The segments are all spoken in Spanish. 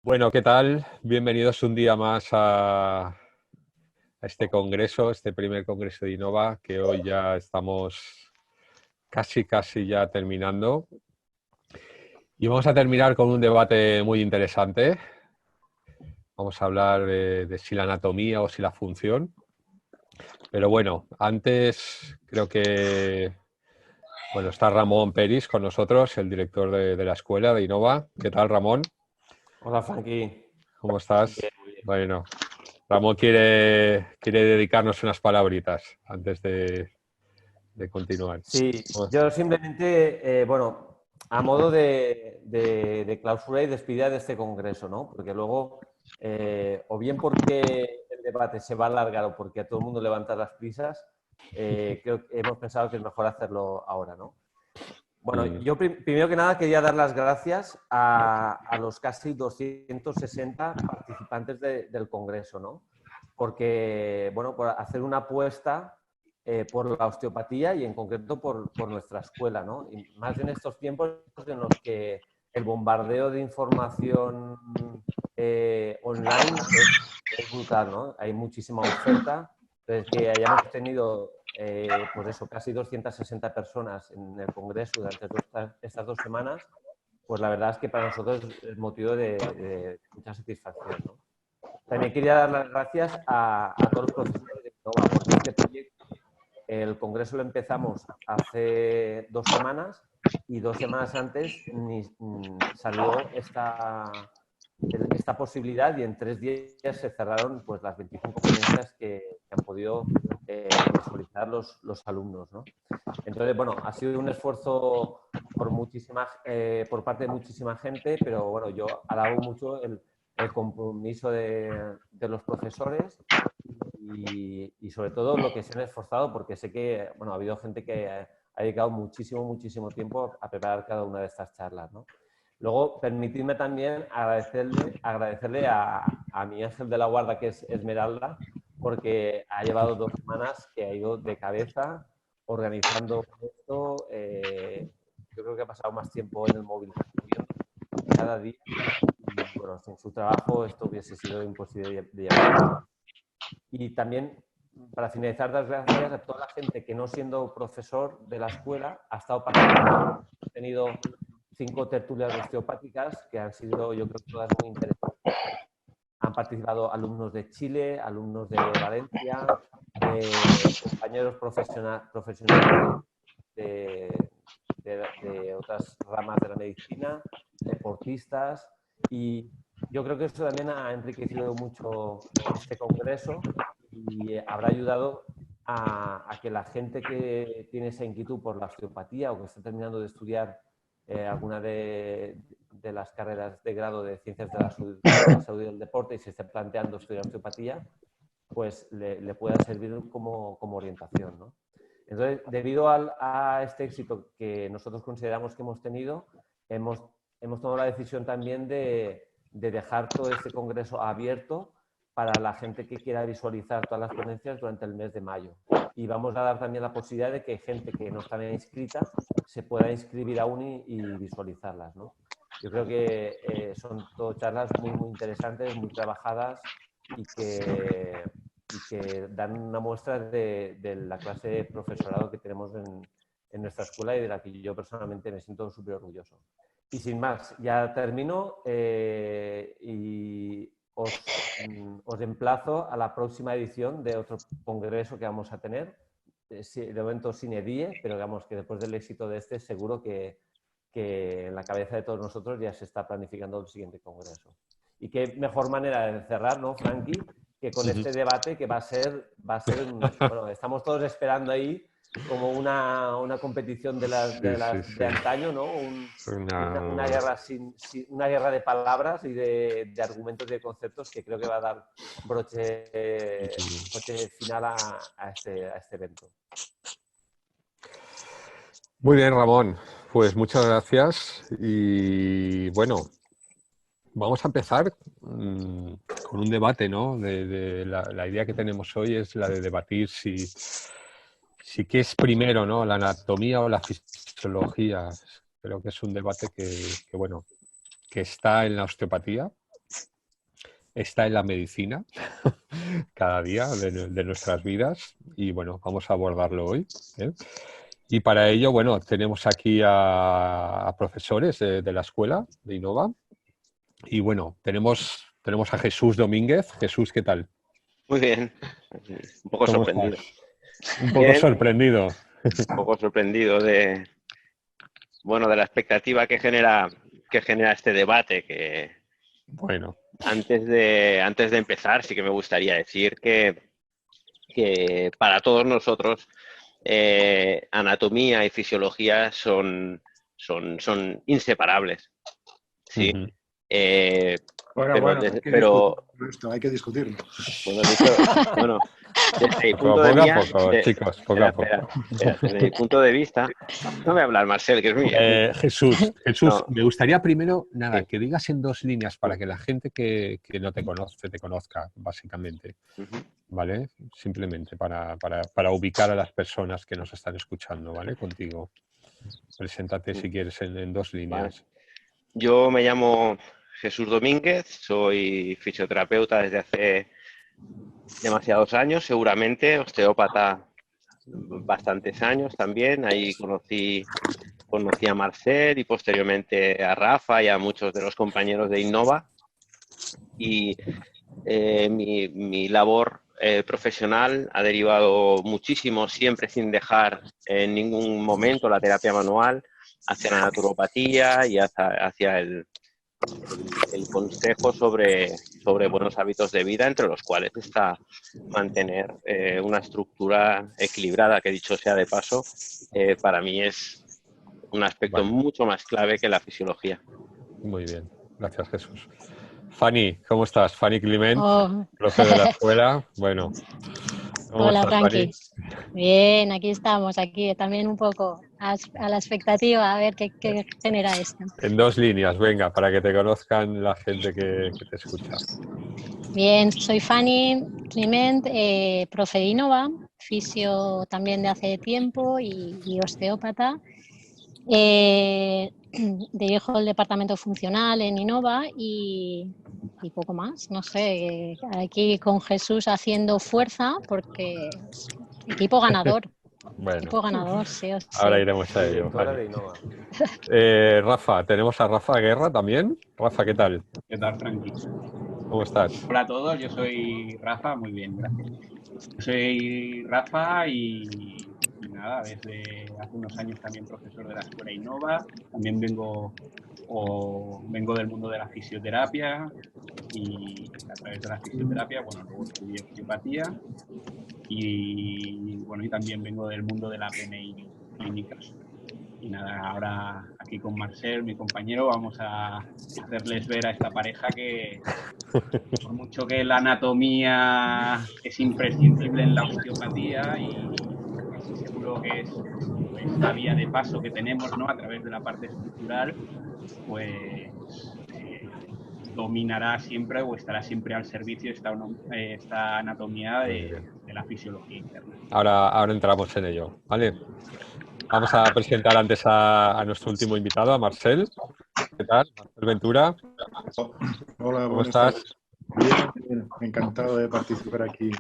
Bueno, ¿qué tal? Bienvenidos un día más a este congreso, este primer congreso de Innova, que hoy ya estamos casi ya terminando. Y vamos a terminar con un debate muy interesante. Vamos a hablar de si la anatomía o si la función. Pero bueno, antes creo que está Ramón Peris con nosotros, el director de la escuela de Innova. ¿Qué tal, Ramón? Hola, Frankie. ¿Cómo estás? Bien, muy bien. Bueno, Ramón quiere dedicarnos unas palabritas antes de continuar. Sí, yo simplemente, a modo de clausura y despedida de este congreso, ¿no? Porque luego, o bien porque el debate se va a alargar o porque a todo el mundo levanta las prisas, creo que hemos pensado que es mejor hacerlo ahora, ¿no? Bueno, yo primero que nada quería dar las gracias a los casi 260 participantes del Congreso, ¿no? Porque, bueno, por hacer una apuesta por la osteopatía y en concreto por nuestra escuela, ¿no? Y más en estos tiempos en los que el bombardeo de información online es brutal, ¿no? Hay muchísima oferta, entonces que hayamos tenido pues eso, casi 260 personas en el Congreso durante estas 2 semanas, pues la verdad es que para nosotros es motivo de mucha satisfacción, ¿no? También quería dar las gracias a todos los profesores de Innova, porque este proyecto, el Congreso lo empezamos hace 2 semanas y 2 semanas antes salió esta posibilidad y en 3 días se cerraron pues, las 25 ponencias que han podido visualizar los alumnos, ¿no? Entonces, bueno, ha sido un esfuerzo por parte de muchísima gente, pero bueno, yo alabo mucho el compromiso de los profesores y sobre todo lo que se han esforzado, porque sé que bueno, ha habido gente que ha dedicado muchísimo tiempo a preparar cada una de estas charlas, ¿no? Luego, permitidme también agradecerle a mi ángel de la guarda, que es Esmeralda, porque ha llevado 2 semanas que ha ido de cabeza organizando esto. Yo creo que ha pasado más tiempo en el móvil que estudiando cada día. Y bueno, sin su trabajo esto hubiese sido imposible de llevar a cabo. Y también, para finalizar, dar gracias a toda la gente que, no siendo profesor de la escuela, ha estado participando. He tenido 5 tertulias osteopáticas que han sido, yo creo, todas muy interesantes. Han participado alumnos de Chile, alumnos de Valencia, compañeros profesionales de otras ramas de la medicina, deportistas, y yo creo que eso también ha enriquecido mucho este congreso y habrá ayudado a que la gente que tiene esa inquietud por la osteopatía o que está terminando de estudiar alguna de las carreras de grado de ciencias de la salud y del deporte y se esté planteando estudiar osteopatía, pues le pueda servir como orientación, ¿no? Entonces, debido a este éxito que nosotros consideramos que hemos tenido, hemos tomado la decisión también de dejar todo este congreso abierto para la gente que quiera visualizar todas las ponencias durante el mes de mayo. Y vamos a dar también la posibilidad de que gente que no está inscrita se pueda inscribir aún y visualizarlas, ¿no? Yo creo que son todo charlas muy interesantes, muy trabajadas y que dan una muestra de la clase de profesorado que tenemos en nuestra escuela y de la que yo personalmente me siento súper orgulloso. Y sin más, ya termino y os emplazo a la próxima edición de otro congreso que vamos a tener, de momento sin EDIE, pero digamos que después del éxito de este seguro que en la cabeza de todos nosotros ya se está planificando el siguiente congreso. Y qué mejor manera de cerrar, ¿no, Frankie? Que con este debate que va a ser bueno, estamos todos esperando ahí como una competición de antaño, ¿no? Una guerra de palabras y de argumentos y de conceptos que creo que va a dar broche final a este evento. Muy bien, Ramón. Pues muchas gracias. Y bueno, vamos a empezar con un debate, ¿no? La idea que tenemos hoy es la de debatir si qué es primero, ¿no? La anatomía o la fisiología. Creo que es un debate que está en la osteopatía. está en la medicina cada día de nuestras vidas y bueno, vamos a abordarlo hoy, ¿eh? Y para ello, bueno, tenemos aquí a profesores de la escuela de Innova y bueno, tenemos a Jesús Domínguez. Jesús, ¿qué tal? Muy bien, un poco ¿Cómo estás? sorprendido. Un poco Bien, sorprendido. un poco sorprendido de la expectativa que genera este debate, que Bueno, antes de empezar sí que me gustaría decir que para todos nosotros anatomía y fisiología son inseparables, ¿sí? ujú. Eh, Bueno, hay que pero discutirlo esto, hay que discutirlo. bueno, bueno, desde mi punto de Poco a vista, poco, chicos, poco a poco. desde mi punto de vista, no voy a hablar, Marcel, que es mío. Jesús, No, me gustaría primero, nada, sí. que digas en 2 líneas para que la gente que no te conoce, te conozca, básicamente, Ujú. ¿vale? Simplemente para ubicar a las personas que nos están escuchando, ¿vale? Contigo. Preséntate si quieres en 2 líneas. Vale. Yo me llamo Jesús Domínguez, soy fisioterapeuta desde hace demasiados años, seguramente, osteópata bastantes años también. Ahí conocí a Marcel y posteriormente a Rafa y a muchos de los compañeros de Innova. Y mi labor profesional ha derivado muchísimo, siempre sin dejar en ningún momento la terapia manual, hacia la naturopatía y hacia el consejo sobre buenos hábitos de vida, entre los cuales está mantener una estructura equilibrada, que dicho sea de paso, para mí es un aspecto Vale. mucho más clave que la fisiología. Muy bien, gracias Jesús. Fanny, ¿cómo estás? Fanny Climent, Oh. profe de la escuela. Bueno, ¿cómo Hola, estás, Frankie. Fanny? Bien, aquí estamos, aquí también un poco a la expectativa, a ver qué genera esto. En 2 líneas, venga, para que te conozcan la gente que te escucha. Bien, soy Fanny Climent, profe de Innova, fisio también de hace tiempo y osteópata. Dirijo el departamento funcional en Innova y poco más, no sé, aquí con Jesús haciendo fuerza porque es equipo ganador. Bueno, Equipo ganador, sí o sí. ahora iremos a ello. Directora Fanny. de Innova. Rafa, tenemos a Rafa Guerra también. Rafa, ¿qué tal? ¿Qué tal, Frankie? ¿Cómo estás? Hola a todos, yo soy Rafa, muy bien, gracias. Yo soy Rafa y nada, desde hace unos años también profesor de la Escuela Innova, también vengo del mundo de la fisioterapia y a través de la fisioterapia, bueno, luego estudié osteopatía y bueno, y también vengo del mundo de la PNI clínicas. Y nada, ahora aquí con Marcel, mi compañero, vamos a hacerles ver a esta pareja que por mucho que la anatomía es imprescindible en la osteopatía y casi seguro que es pues, la vía de paso que tenemos, ¿no? A través de la parte estructural, pues dominará siempre o estará siempre al servicio esta anatomía de la fisiología interna. Ahora entramos en ello, ¿vale? Vamos a presentar antes a nuestro último invitado, a Marcel. ¿Qué tal? Marcel Ventura. Hola, ¿Cómo buenas estás? tardes. Bien, encantado de participar aquí.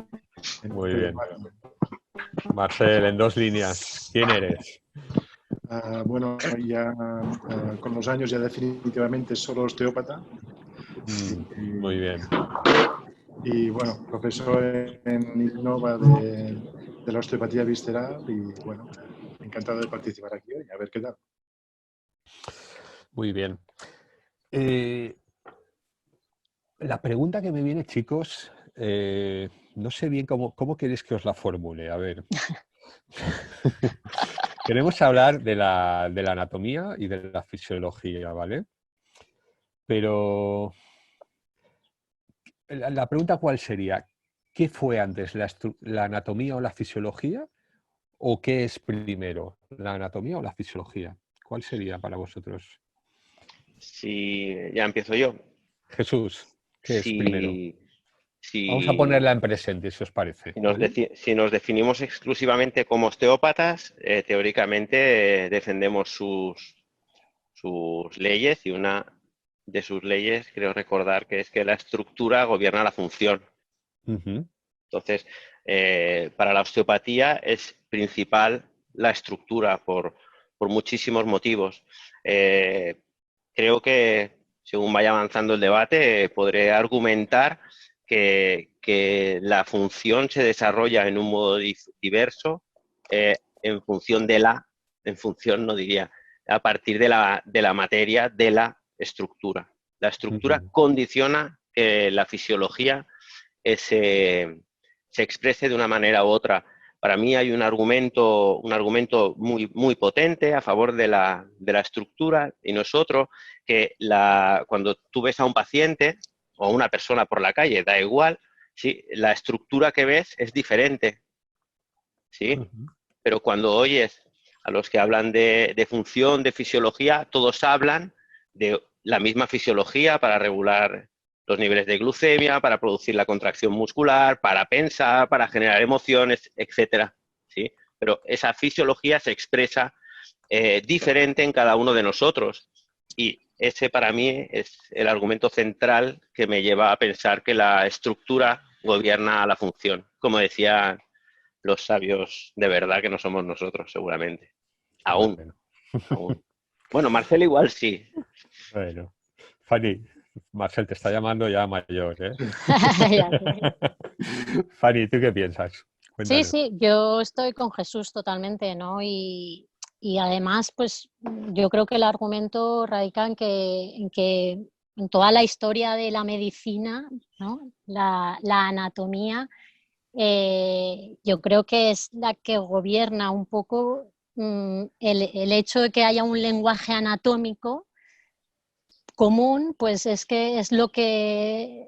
Muy bien. Marcel, en 2 líneas, ¿quién eres? Bueno, ya con los años ya definitivamente solo osteópata. Muy bien. Y bueno, profesor en Innova de la osteopatía visceral y bueno, encantado de participar aquí hoy, a ver qué tal. Muy bien. La pregunta que me viene, chicos, no sé bien cómo queréis que os la formule. A ver. Queremos hablar de la anatomía y de la fisiología, ¿vale? Pero la pregunta ¿cuál sería? ¿Qué fue antes, la anatomía o la fisiología? ¿O qué es primero, la anatomía o la fisiología? ¿Cuál sería para vosotros? Si ya empiezo yo. Jesús, ¿qué es primero? Vamos a Si ponerla en presente, si os parece. ¿Vale? Si nos definimos exclusivamente como osteópatas, teóricamente defendemos sus leyes y una de sus leyes, creo recordar que es que la estructura gobierna la función. Entonces, para la osteopatía es principal la estructura por muchísimos motivos. Creo que según vaya avanzando el debate, podré argumentar que la función se desarrolla en un modo diverso en función no diría, a partir de la materia, de la estructura. La estructura condiciona que la fisiología se exprese de una manera u otra. Para mí hay un argumento muy, muy potente a favor de la estructura, y nosotros que cuando tú ves a un paciente o a una persona por la calle, da igual, ¿sí? La estructura que ves es diferente, ¿sí? Pero cuando oyes a los que hablan de función, de fisiología, todos hablan de la misma fisiología para regular los niveles de glucemia, para producir la contracción muscular, para pensar, para generar emociones, etcétera, ¿sí? Pero esa fisiología se expresa diferente en cada uno de nosotros, y ese para mí es el argumento central que me lleva a pensar que la estructura gobierna la función, como decían los sabios de verdad, que no somos nosotros seguramente. Aún. Bueno. Aún. Bueno, Marcel igual sí. Bueno, Fanny, Marcel te está llamando ya mayor, ¿eh? Fanny, ¿tú qué piensas? Cuéntanos. Sí, yo estoy con Jesús totalmente, ¿no? Y además, pues yo creo que el argumento radica en que en toda la historia de la medicina, ¿no? La anatomía, yo creo que es la que gobierna un poco el hecho de que haya un lenguaje anatómico común, pues es que es lo que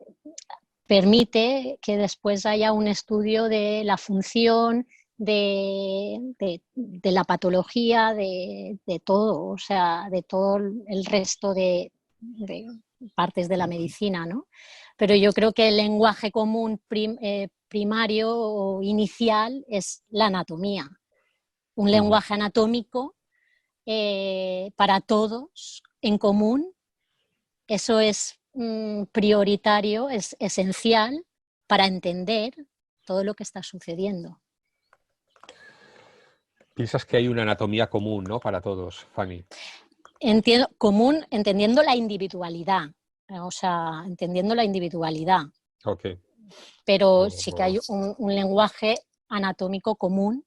permite que después haya un estudio de la función, de la patología, de todo, o sea, de todo el resto de partes de la medicina, ¿no? Pero yo creo que el lenguaje común primario o inicial es la anatomía. Un lenguaje anatómico para todos en común, eso es prioritario, es esencial para entender todo lo que está sucediendo. Piensas que hay una anatomía común, ¿no? Para todos, Fanny. Común, entendiendo la individualidad, o sea, entendiendo la individualidad. Ok. Pero sí que hay un lenguaje anatómico común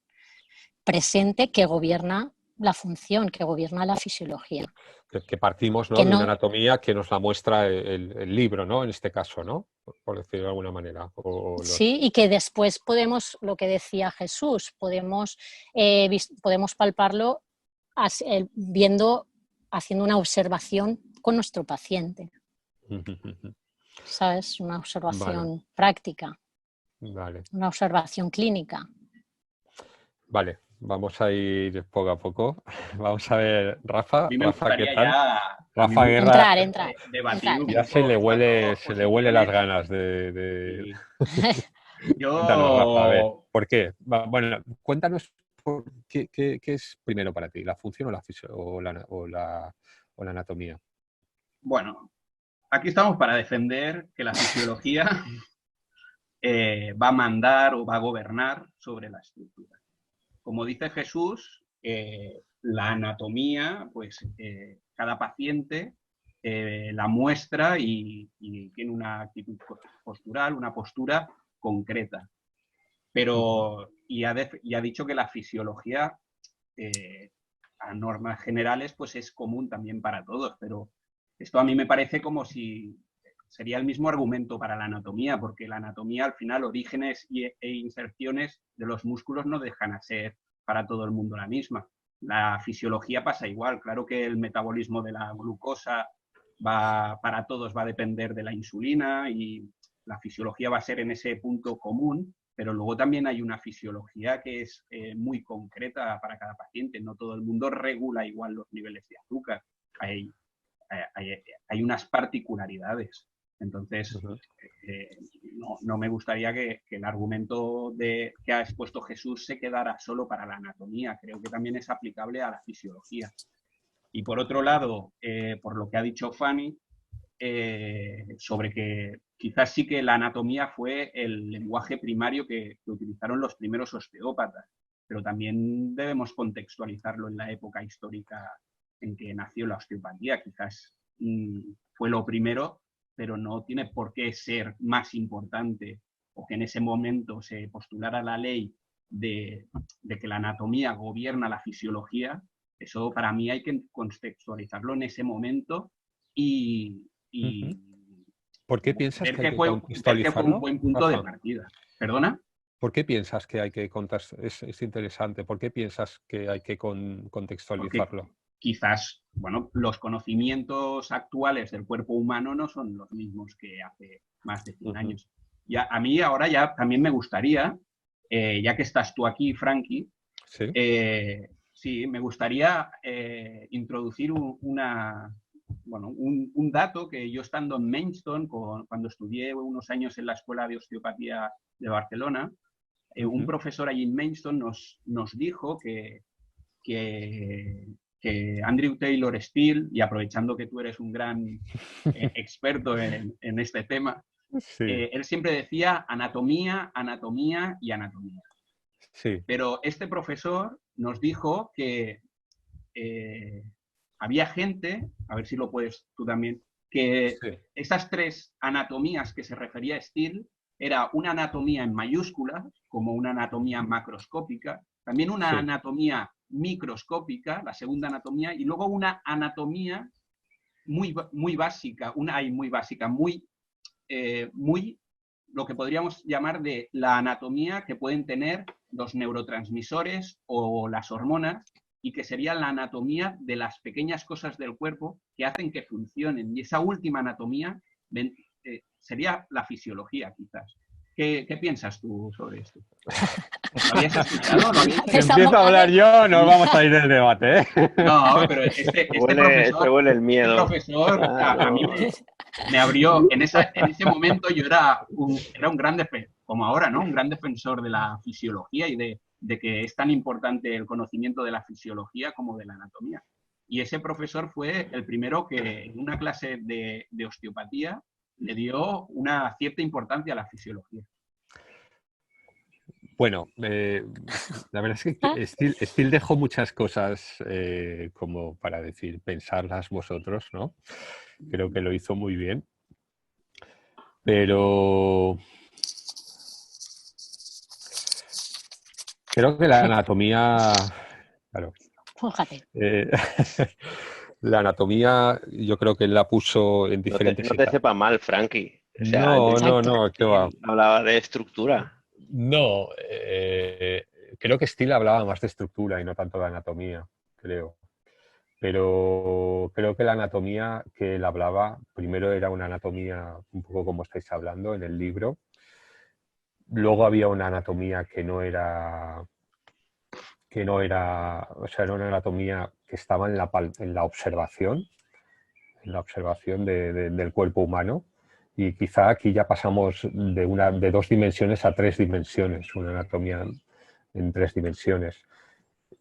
presente que gobierna la función, que gobierna la fisiología. Que partimos, ¿no? De una anatomía que nos la muestra el libro, ¿no? En este caso, ¿no? Por decirlo de alguna manera. Sí, y que después podemos, lo que decía Jesús, podemos palparlo haciendo una observación con nuestro paciente. ¿Sabes? Una observación práctica. Vale. Una observación clínica. Vale, vamos a ir poco a poco. Vamos a ver, Rafa. Rafa, ¿qué tal? Rafa Guerra. Entrar. Ya se le huele las ganas de... Sí. Cuéntanos, Rafa, a ver, ¿por qué? Bueno, cuéntanos qué es primero para ti, la función o la anatomía. Bueno, aquí estamos para defender que la fisiología va a mandar o va a gobernar sobre la estructura. Como dice Jesús, la anatomía, pues cada paciente la muestra y tiene una actitud postural, una postura concreta. Pero, y ha dicho que la fisiología, a normas generales, pues es común también para todos, pero esto a mí me parece como si sería el mismo argumento para la anatomía, porque la anatomía, al final, orígenes e inserciones de los músculos no dejan a ser para todo el mundo la misma. La fisiología pasa igual. Claro que el metabolismo de la glucosa para todos va a depender de la insulina y la fisiología va a ser en ese punto común, pero luego también hay una fisiología que es muy concreta para cada paciente. No todo el mundo regula igual los niveles de azúcar. Hay unas particularidades. Entonces, no me gustaría que el argumento que ha expuesto Jesús se quedara solo para la anatomía. Creo que también es aplicable a la fisiología. Y por otro lado, por lo que ha dicho Fanny, sobre que quizás sí que la anatomía fue el lenguaje primario que utilizaron los primeros osteópatas, pero también debemos contextualizarlo en la época histórica en que nació la osteopatía. Quizás fue lo primero, pero no tiene por qué ser más importante, o que en ese momento se postulara la ley de que la anatomía gobierna la fisiología. Eso para mí hay que contextualizarlo en ese momento y ¿Por qué piensas ver que hay que ver que fue un contextualizarlo? buen punto de Ajá. partida. ¿Perdona? ¿Por qué piensas que hay que es interesante? ¿Por qué piensas que hay que Porque contextualizarlo? quizás, bueno, los conocimientos actuales del cuerpo humano no son los mismos que hace más de 100 años. Ya, a mí ahora ya también me gustaría, ya que estás tú aquí, Frankie, Sí. sí, me gustaría introducir un dato que yo, estando en Maidstone, cuando estudié unos años en la Escuela de Osteopatía de Barcelona, un profesor allí en Maidstone nos dijo que Andrew Taylor Steele, y aprovechando que tú eres un gran experto en este tema, Sí, él siempre decía anatomía, anatomía y anatomía. sí, Pero este profesor nos dijo que había gente, a ver si lo puedes tú también, que sí, esas tres anatomías que se refería a Steele era una anatomía en mayúsculas, como una anatomía macroscópica, también una sí, anatomía microscópica, la segunda anatomía, y luego una anatomía muy básica, muy lo que podríamos llamar de la anatomía que pueden tener los neurotransmisores o las hormonas, y que sería la anatomía de las pequeñas cosas del cuerpo que hacen que funcionen. Y esa última anatomía sería la fisiología, quizás. ¿Qué piensas tú sobre esto? ¿Lo habías escuchado? ¿Lo habíais Si empiezo a hablar yo, nos vamos a ir del debate, ¿eh? No, pero este Se huele el miedo. profesor a mí me abrió, en ese momento yo era un gran defensor, como ahora, ¿no? Un gran defensor de la fisiología y de que es tan importante el conocimiento de la fisiología como de la anatomía. Y ese profesor fue el primero que en una clase de osteopatía le dio una cierta importancia a la fisiología. Bueno, la verdad es que Steele dejó muchas cosas como para decir, pensarlas vosotros, ¿no? Creo que lo hizo muy bien. Pero creo que la anatomía, claro, la anatomía yo creo que él la puso en diferentes No te sepa mal, Frankie. O sea, No, ¿qué va? hablaba de estructura. No, creo que Steele hablaba más de estructura y no tanto de anatomía, creo. Pero creo que la anatomía que él hablaba, primero era una anatomía un poco como estáis hablando en el libro. Luego había una anatomía que no era, o sea, era una anatomía que estaba en la observación del cuerpo humano. Y quizá aquí ya pasamos de 2 dimensiones a 3 dimensiones, una anatomía en 3 dimensiones.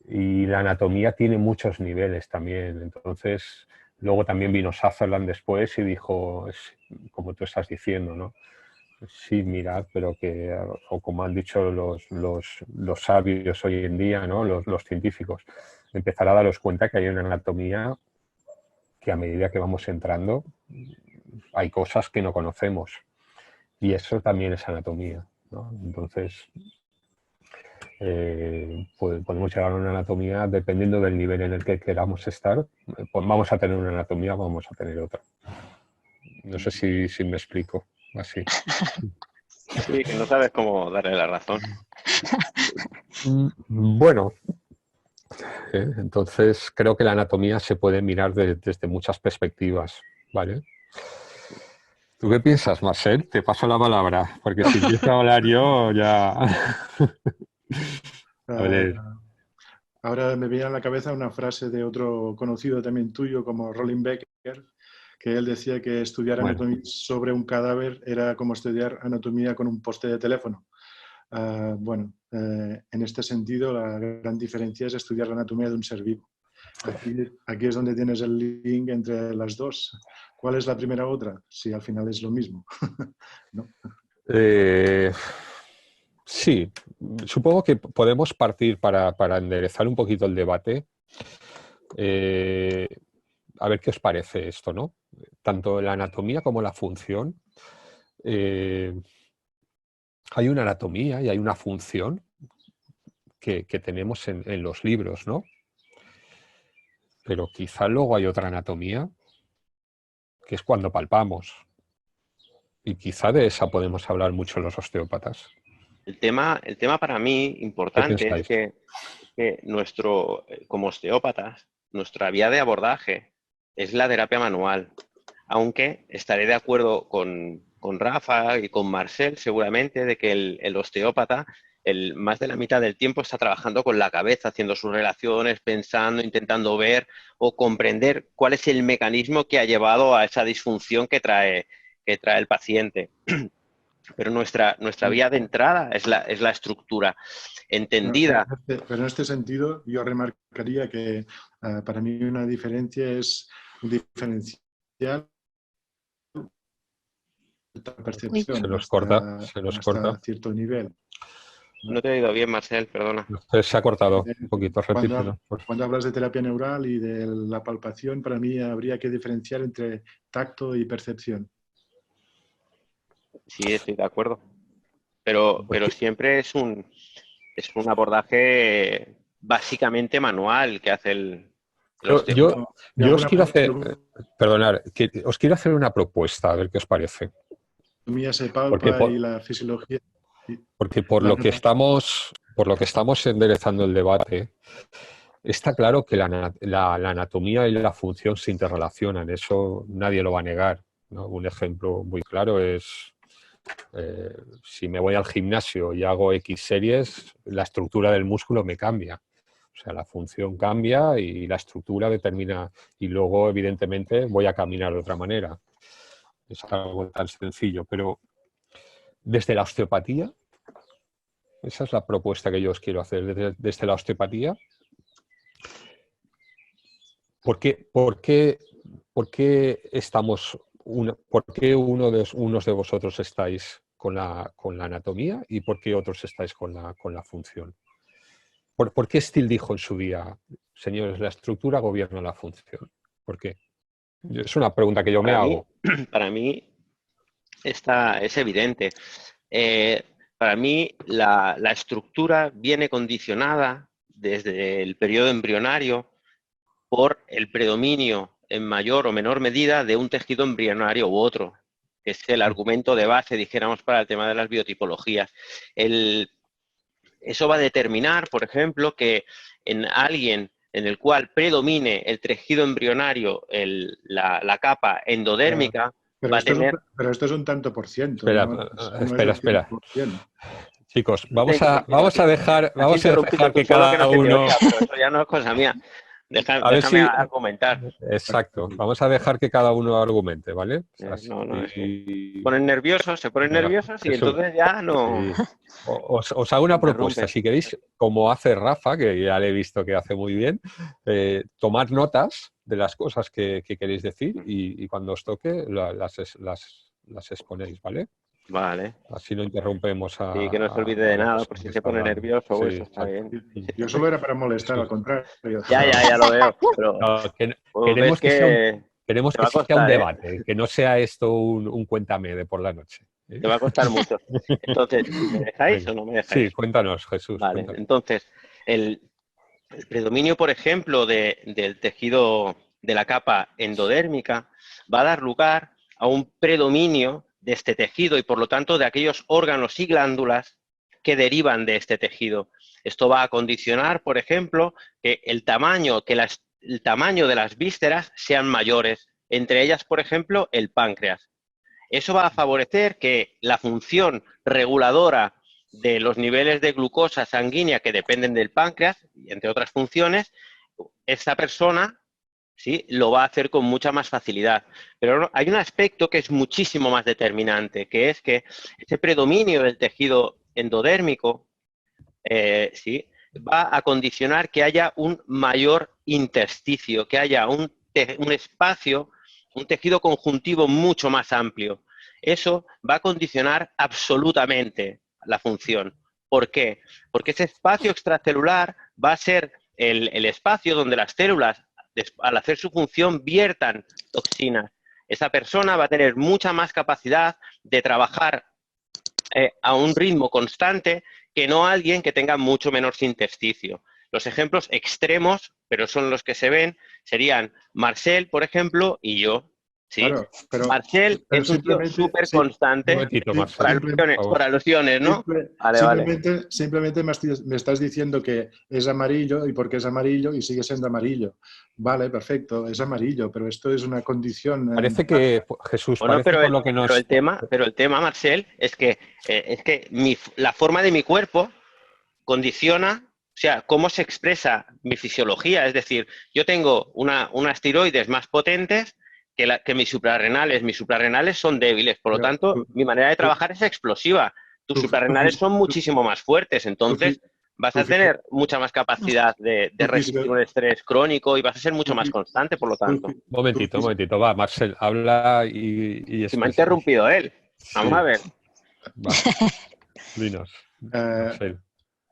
Y la anatomía tiene muchos niveles también. Entonces, luego también vino Sutherland después y dijo, como tú estás diciendo, ¿no? Sí, mirad, pero que, o como han dicho los sabios hoy en día, ¿no? Los científicos, empezar a daros cuenta que hay una anatomía que a medida que vamos entrando hay cosas que no conocemos. Y eso también es anatomía, ¿no? Entonces, podemos llegar a una anatomía dependiendo del nivel en el que queramos estar. Pues vamos a tener una anatomía, vamos a tener otra. No sé si me explico así. Sí, que no sabes cómo darle la razón. Bueno, entonces creo que la anatomía se puede mirar desde muchas perspectivas, ¿vale? ¿Tú qué piensas, Marcel? Te paso la palabra, porque si empiezo a hablar yo ya... A ver. Ahora me viene a la cabeza una frase de otro conocido también tuyo, como Rollin Becker, que él decía que estudiar anatomía sobre un cadáver era como estudiar anatomía con un poste de teléfono. En este sentido, la gran diferencia es estudiar la anatomía de un ser vivo. Aquí es donde tienes el link entre las dos. ¿Cuál es la primera otra? Si al final es lo mismo. ¿No? Sí, supongo que podemos partir para enderezar un poquito el debate. A ver qué os parece esto, ¿no? Tanto la anatomía como la función. Hay una anatomía y hay una función que tenemos en los libros, ¿no? Pero quizá luego hay otra anatomía, que es cuando palpamos. Y quizá de esa podemos hablar mucho los osteópatas. El tema para mí ¿Qué importante es pensáis? que como osteópatas, nuestra vía de abordaje es la terapia manual. Aunque estaré de acuerdo con Rafa y con Marcel seguramente de que el osteópata más de la mitad del tiempo está trabajando con la cabeza, haciendo sus relaciones, pensando, intentando ver o comprender cuál es el mecanismo que ha llevado a esa disfunción que trae el paciente. Pero nuestra vía de entrada es la estructura entendida. Pero en este sentido, yo remarcaría que para mí una diferencia es un diferencial de percepción Se nos corta, se nos corta. hasta cierto nivel. No te he oído bien, Marcel, perdona. Se ha cortado un poquito, repítelo. Cuando hablas de terapia neural y de la palpación, para mí habría que diferenciar entre tacto y percepción. Sí, estoy de acuerdo. Pero siempre es un abordaje básicamente manual que hace el osteópata. Yo os quiero hacer, perdonad, os quiero hacer una propuesta, a ver qué os parece. Se palpa y la fisiología. Porque por lo que estamos enderezando el debate, está claro que la anatomía y la función se interrelacionan, eso nadie lo va a negar, ¿no? Un ejemplo muy claro es, si me voy al gimnasio y hago X series, la estructura del músculo me cambia. O sea, la función cambia y la estructura determina, y luego evidentemente voy a caminar de otra manera. Es algo tan sencillo, pero desde la osteopatía, esa es la propuesta que yo os quiero hacer, desde la osteopatía. ¿Por qué unos de vosotros estáis con la anatomía y por qué otros estáis con la función? ¿Por qué Steele dijo en su día, señores, la estructura gobierna la función? ¿Por qué? Es una pregunta que yo me hago. Para mí es evidente. Para mí la estructura viene condicionada desde el periodo embrionario por el predominio en mayor o menor medida de un tejido embrionario u otro, que es el argumento de base, dijéramos, para el tema de las biotipologías. Eso va a determinar, por ejemplo, que en alguien en el cual predomine el tejido embrionario, la capa endodérmica, pero esto es un tanto por ciento. Espera. Chicos, vamos a dejar que cada uno... Pero eso ya no es cosa mía. Déjame argumentar. Exacto. Vamos a dejar que cada uno argumente, ¿vale? Se ponen nerviosos y entonces ya no... Sí. Os hago una propuesta. Si queréis, como hace Rafa, que ya le he visto que hace muy bien, tomad notas de las cosas que queréis decir y cuando os toque las exponéis, ¿vale? Vale. Así no interrumpemos a... Sí, que no se olvide de nada, por si se pone nervioso o eso está bien. Yo solo era para molestar, al contrario. Ya lo veo. Pero queremos que sea un costar, debate, que no sea esto un cuéntame de por la noche. Te va a costar mucho. Entonces, ¿me dejáis o no me dejáis? Sí, cuéntanos, Jesús. Vale, cuéntanos. Entonces, el predominio, por ejemplo, del tejido de la capa endodérmica va a dar lugar a un predominio de este tejido y, por lo tanto, de aquellos órganos y glándulas que derivan de este tejido. Esto va a condicionar, por ejemplo, que el tamaño de las vísceras sean mayores, entre ellas, por ejemplo, el páncreas. Eso va a favorecer que la función reguladora de los niveles de glucosa sanguínea que dependen del páncreas, y entre otras funciones, esta persona ¿sí? Lo va a hacer con mucha más facilidad. Pero hay un aspecto que es muchísimo más determinante, que es que ese predominio del tejido endodérmico ¿sí? va a condicionar que haya un mayor intersticio, que haya un espacio, un tejido conjuntivo mucho más amplio. Eso va a condicionar absolutamente la función. ¿Por qué? Porque ese espacio extracelular va a ser el espacio donde las células, al hacer su función, viertan toxinas. Esa persona va a tener mucha más capacidad de trabajar a un ritmo constante que no alguien que tenga mucho menos intersticio. Los ejemplos extremos, pero son los que se ven, serían Marcel, por ejemplo, y yo. ¿Sí? Claro, Marcel es un tío súper constante. Un momentito, Marcel, Por alusiones, ¿no? Vale. Simplemente me estás diciendo que es amarillo y porque es amarillo y sigue siendo amarillo. Vale, perfecto, es amarillo, pero esto es una condición. Parece que, Jesús, Bueno, parece por lo que nos... pero el tema, Marcel, es que la forma de mi cuerpo condiciona, o sea, cómo se expresa mi fisiología. Es decir, yo tengo unas tiroides más potentes que mis suprarrenales. Mis suprarrenales son débiles, por lo tanto, mi manera de trabajar es explosiva. Tus suprarrenales son muchísimo más fuertes, entonces vas a tener mucha más capacidad de resistir un estrés crónico y vas a ser mucho más constante, por lo tanto. Un momentito, va, Marcel, habla y Si me ha interrumpido él. Vamos a ver. Va. Dinos, Marcel.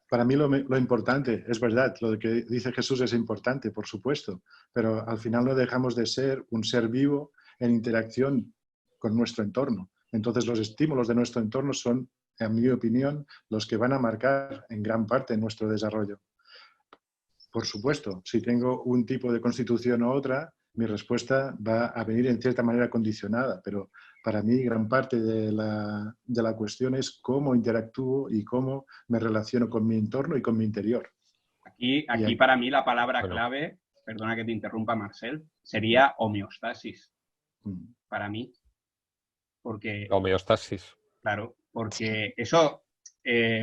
Para mí lo importante, es verdad, lo que dice Jesús es importante, por supuesto, pero al final no dejamos de ser un ser vivo en interacción con nuestro entorno. Entonces los estímulos de nuestro entorno son, en mi opinión, los que van a marcar en gran parte nuestro desarrollo. Por supuesto, si tengo un tipo de constitución u otra, mi respuesta va a venir en cierta manera condicionada, pero para mí gran parte de la cuestión es cómo interactúo y cómo me relaciono con mi entorno y con mi interior. Aquí para mí la palabra clave, perdona que te interrumpa, Marcel, sería homeostasis. Para mí. Porque, homeostasis. Claro, porque eso,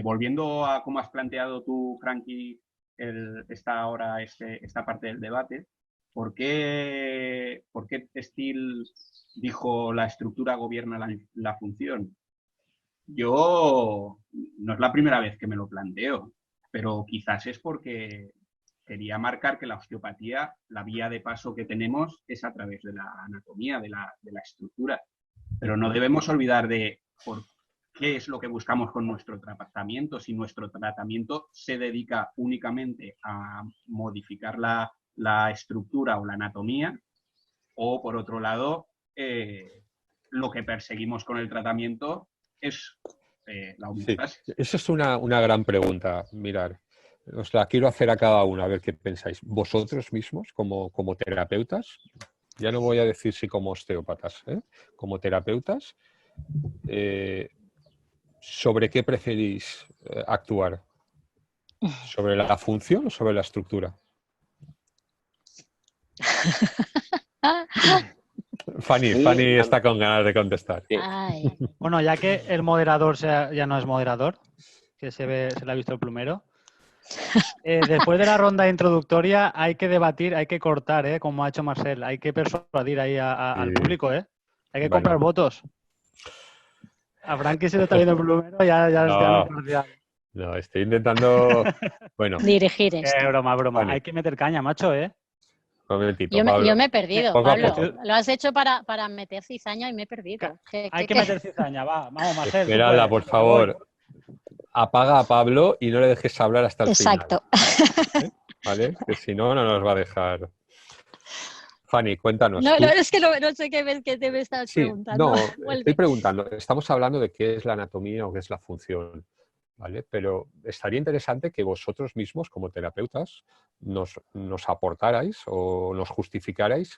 volviendo a cómo has planteado tú, Frankie, esta parte del debate, ¿por qué Steele dijo la estructura gobierna la función? Yo no es la primera vez que me lo planteo, pero quizás es porque quería marcar que la osteopatía, la vía de paso que tenemos es a través de la anatomía, de la estructura. Pero no debemos olvidar de por qué es lo que buscamos con nuestro tratamiento. Si nuestro tratamiento se dedica únicamente a modificar la estructura o la anatomía, o por otro lado, lo que perseguimos con el tratamiento es la homeostasis. Sí, esa es una gran pregunta. Mirar, os la quiero hacer a cada uno, a ver qué pensáis. Vosotros mismos, como terapeutas, ya no voy a decir si como osteópatas, como terapeutas, ¿sobre qué preferís actuar? ¿Sobre la función o sobre la estructura? Fanny está con ganas de contestar. Ay. Bueno, ya que el moderador ya no es moderador, que se le ha visto el plumero, después de la ronda introductoria hay que debatir, hay que cortar, como ha hecho Marcel, hay que persuadir ahí al público, hay que comprar votos. A Frankie se le está viendo el plumero, no, estoy intentando, bueno. Dirigir esto. Broma. Vale. Hay que meter caña, macho, Yo me he perdido, Pablo. Poco. Lo has hecho para meter cizaña y me he perdido. Hay que meter cizaña, vamos, Marcel. Espérala, por favor. Apaga a Pablo y no le dejes hablar hasta el final. Exacto. ¿Vale? Que si no, no nos va a dejar. Fanny, cuéntanos. No, es que no sé qué te me estás preguntando. No, estoy preguntando. Estamos hablando de qué es la anatomía o qué es la función, ¿vale? Pero estaría interesante que vosotros mismos, como terapeutas, nos aportarais o nos justificarais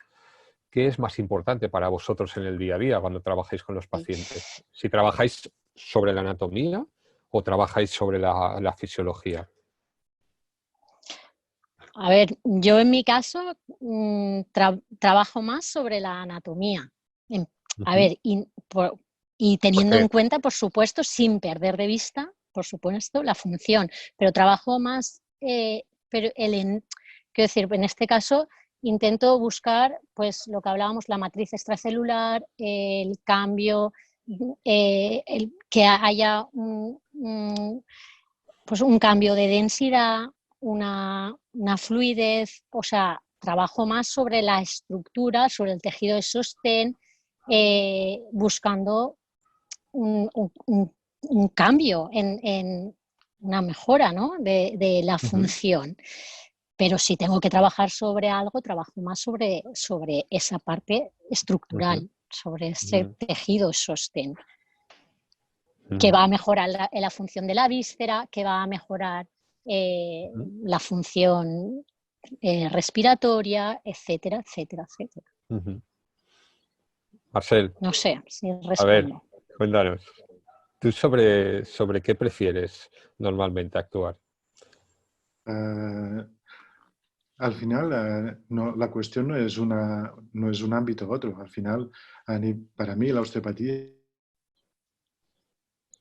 qué es más importante para vosotros en el día a día cuando trabajáis con los pacientes. Si trabajáis sobre la anatomía o trabajáis sobre la fisiología. A ver, yo en mi caso trabajo más sobre la anatomía. A ver, y teniendo en cuenta, por supuesto, sin perder de vista, por supuesto, la función. Pero trabajo más, quiero decir, en este caso intento buscar, pues, lo que hablábamos, la matriz extracelular, el cambio, que haya pues un cambio de densidad, una fluidez, o sea, trabajo más sobre la estructura, sobre el tejido de sostén, buscando un cambio en una mejora, ¿no? de la función. Pero si tengo que trabajar sobre algo, trabajo más sobre esa parte estructural, sobre ese tejido sostén, que va a mejorar la función de la víscera, que va a mejorar la función respiratoria, etcétera, etcétera, etcétera. Marcel, No sé si a ver, respondo. cuéntanos. ¿Tú sobre qué prefieres normalmente actuar? Al final, no, la cuestión no es un ámbito u otro. Al final, para mí la osteopatía...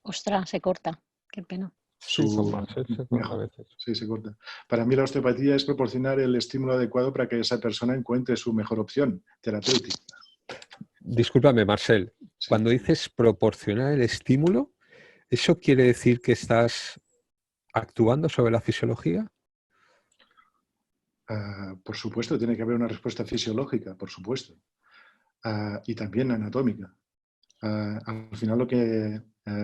Ostras, se corta. Qué pena. Sí, con Marcel se corta a veces. Sí, se corta. Para mí la osteopatía es proporcionar el estímulo adecuado para que esa persona encuentre su mejor opción terapéutica. Discúlpame, Marcel. Sí. Cuando dices proporcionar el estímulo, ¿eso quiere decir que estás actuando sobre la fisiología? Por supuesto, tiene que haber una respuesta fisiológica, por supuesto. Y también anatómica. Al final,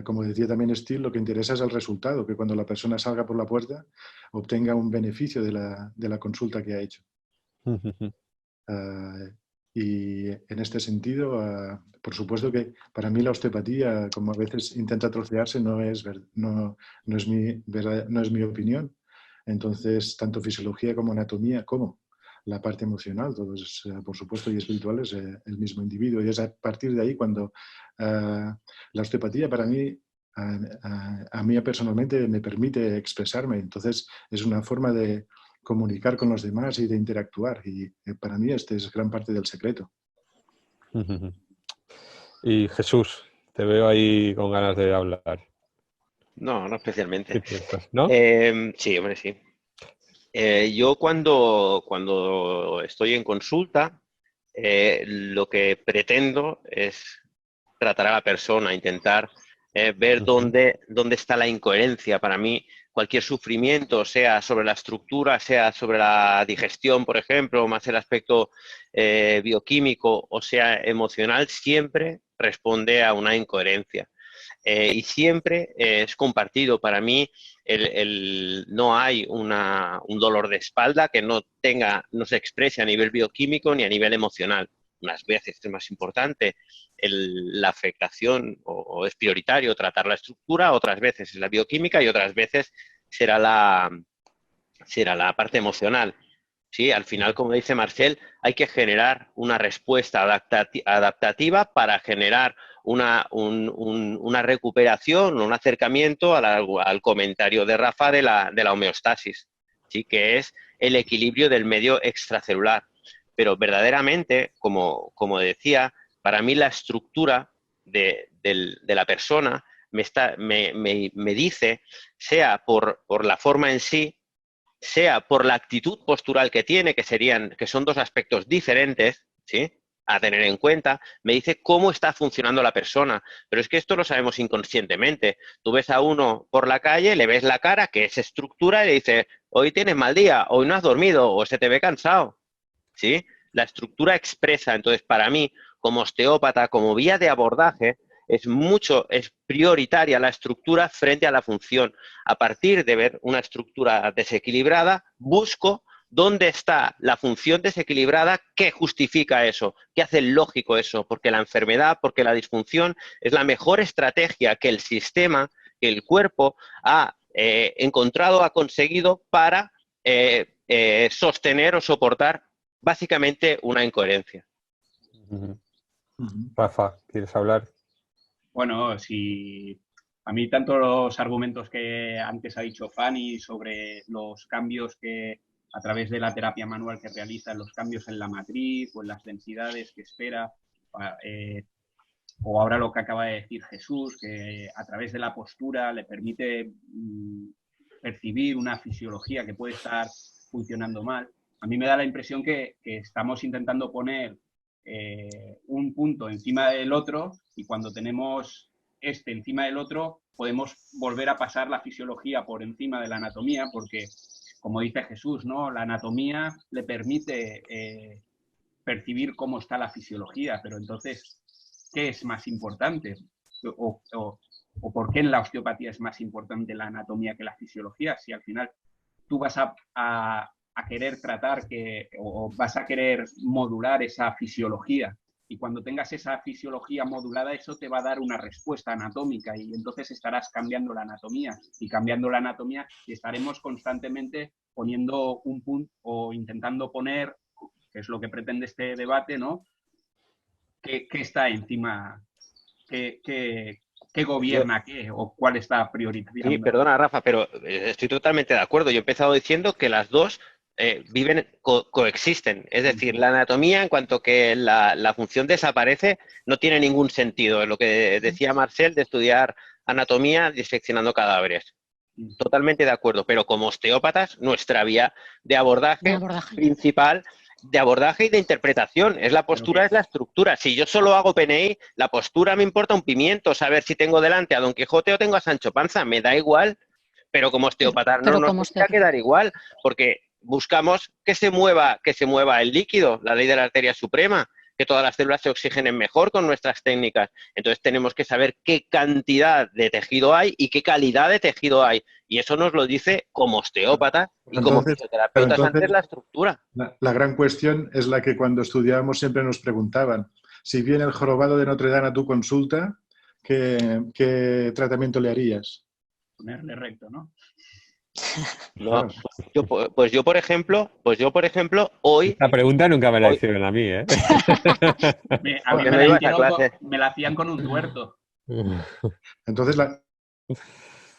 como decía también Steele, lo que interesa es el resultado, que cuando la persona salga por la puerta obtenga un beneficio de la consulta que ha hecho. Y en este sentido, por supuesto que para mí la osteopatía, como a veces intenta trocearse, no es mi opinión. Entonces, tanto fisiología como anatomía, como la parte emocional, todos, por supuesto, y espiritual es el mismo individuo. Y es a partir de ahí cuando la osteopatía para mí, a mí personalmente me permite expresarme. Entonces, es una forma de comunicar con los demás y de interactuar. Y para mí este es gran parte del secreto. Y Jesús, te veo ahí con ganas de hablar. No, no especialmente. ¿Qué piensas? ¿No? Sí, hombre, sí. Yo cuando estoy en consulta, lo que pretendo es tratar a la persona, intentar ver dónde está la incoherencia. Para mí, cualquier sufrimiento, sea sobre la estructura, sea sobre la digestión, por ejemplo, más el aspecto bioquímico o sea emocional, siempre responde a una incoherencia. Y siempre es compartido. Para mí no hay un dolor de espalda que no se exprese a nivel bioquímico ni a nivel emocional. Unas veces es más importante la afectación o es prioritario tratar la estructura, otras veces es la bioquímica y otras veces será la parte emocional. Sí, al final, como dice Marcel, hay que generar una respuesta adaptativa para generar una recuperación, un acercamiento al comentario de Rafa de la homeostasis, ¿sí? Que es el equilibrio del medio extracelular. Pero verdaderamente, como decía, para mí la estructura de la persona me dice, sea por la forma en sí, sea por la actitud postural que tiene, que son dos aspectos diferentes, ¿sí?, a tener en cuenta, me dice cómo está funcionando la persona. Pero es que esto lo sabemos inconscientemente. Tú ves a uno por la calle, le ves la cara, que es estructura, y le dices, hoy tienes mal día, hoy no has dormido, o se te ve cansado, ¿sí? La estructura expresa. Entonces, para mí, como osteópata, como vía de abordaje, es prioritaria la estructura frente a la función. A partir de ver una estructura desequilibrada, busco dónde está la función desequilibrada que justifica eso, que hace lógico eso, porque la enfermedad, porque la disfunción es la mejor estrategia que el sistema, que el cuerpo ha encontrado, ha conseguido para sostener o soportar básicamente una incoherencia. Rafa, ¿quieres hablar? Bueno, si a mí tanto los argumentos que antes ha dicho Fanny sobre los cambios que a través de la terapia manual que realiza, los cambios en la matriz o en las densidades que espera, o ahora lo que acaba de decir Jesús, que a través de la postura le permite percibir una fisiología que puede estar funcionando mal. A mí me da la impresión que estamos intentando poner un punto encima del otro, y cuando tenemos encima del otro podemos volver a pasar la fisiología por encima de la anatomía, porque como dice Jesús, ¿no? La anatomía le permite percibir cómo está la fisiología, pero entonces, ¿qué es más importante? ¿O por qué en la osteopatía es más importante la anatomía que la fisiología? Si al final tú vas a querer tratar o vas a querer modular esa fisiología, y cuando tengas esa fisiología modulada, eso te va a dar una respuesta anatómica, y entonces estarás cambiando la anatomía, y cambiando la anatomía estaremos constantemente poniendo un punto o intentando poner, que es lo que pretende este debate, ¿no? ¿Qué está encima? ¿Qué gobierna qué? ¿O cuál está priorizando? Sí, perdona, Rafa, pero estoy totalmente de acuerdo. Yo he empezado diciendo que las dos coexisten. Es decir, la anatomía, en cuanto que la función desaparece, no tiene ningún sentido. Lo que decía Marcel de estudiar anatomía diseccionando cadáveres. Totalmente de acuerdo, pero como osteópatas, nuestra vía de abordaje principal, de abordaje y de interpretación, es la postura, es la estructura. Si yo solo hago PNI, la postura me importa un pimiento, saber si tengo delante a Don Quijote o tengo a Sancho Panza, me da igual, pero como osteópata no nos tiene que dar igual, porque buscamos que se mueva el líquido, la ley de la arteria suprema, que todas las células se oxigenen mejor con nuestras técnicas. Entonces tenemos que saber qué cantidad de tejido hay y qué calidad de tejido hay. Y eso nos lo dice como osteópata y como fisioterapeutas antes la estructura. La gran cuestión es la que cuando estudiábamos siempre nos preguntaban. Si viene el jorobado de Notre Dame a tu consulta, ¿qué tratamiento le harías? Ponerle recto, ¿no? No, pues yo, por ejemplo, hoy... La pregunta nunca me la hicieron a mí, ¿eh? A mí me la hacían con un tuerto. Entonces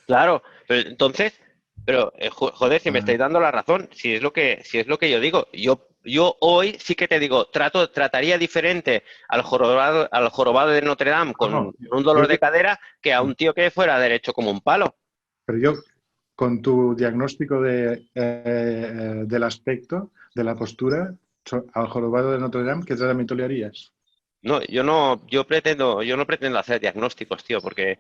Claro, pero joder, si me estáis dando la razón, si es lo que yo digo, yo hoy sí que te digo, trataría diferente al jorobado de Notre Dame con un dolor de cadera que a un tío que fuera derecho como un palo. Pero yo, con tu diagnóstico del aspecto, de la postura, al jorobado de Notre Dame, ¿qué tratamiento le harías? No, yo no pretendo hacer diagnósticos, tío, porque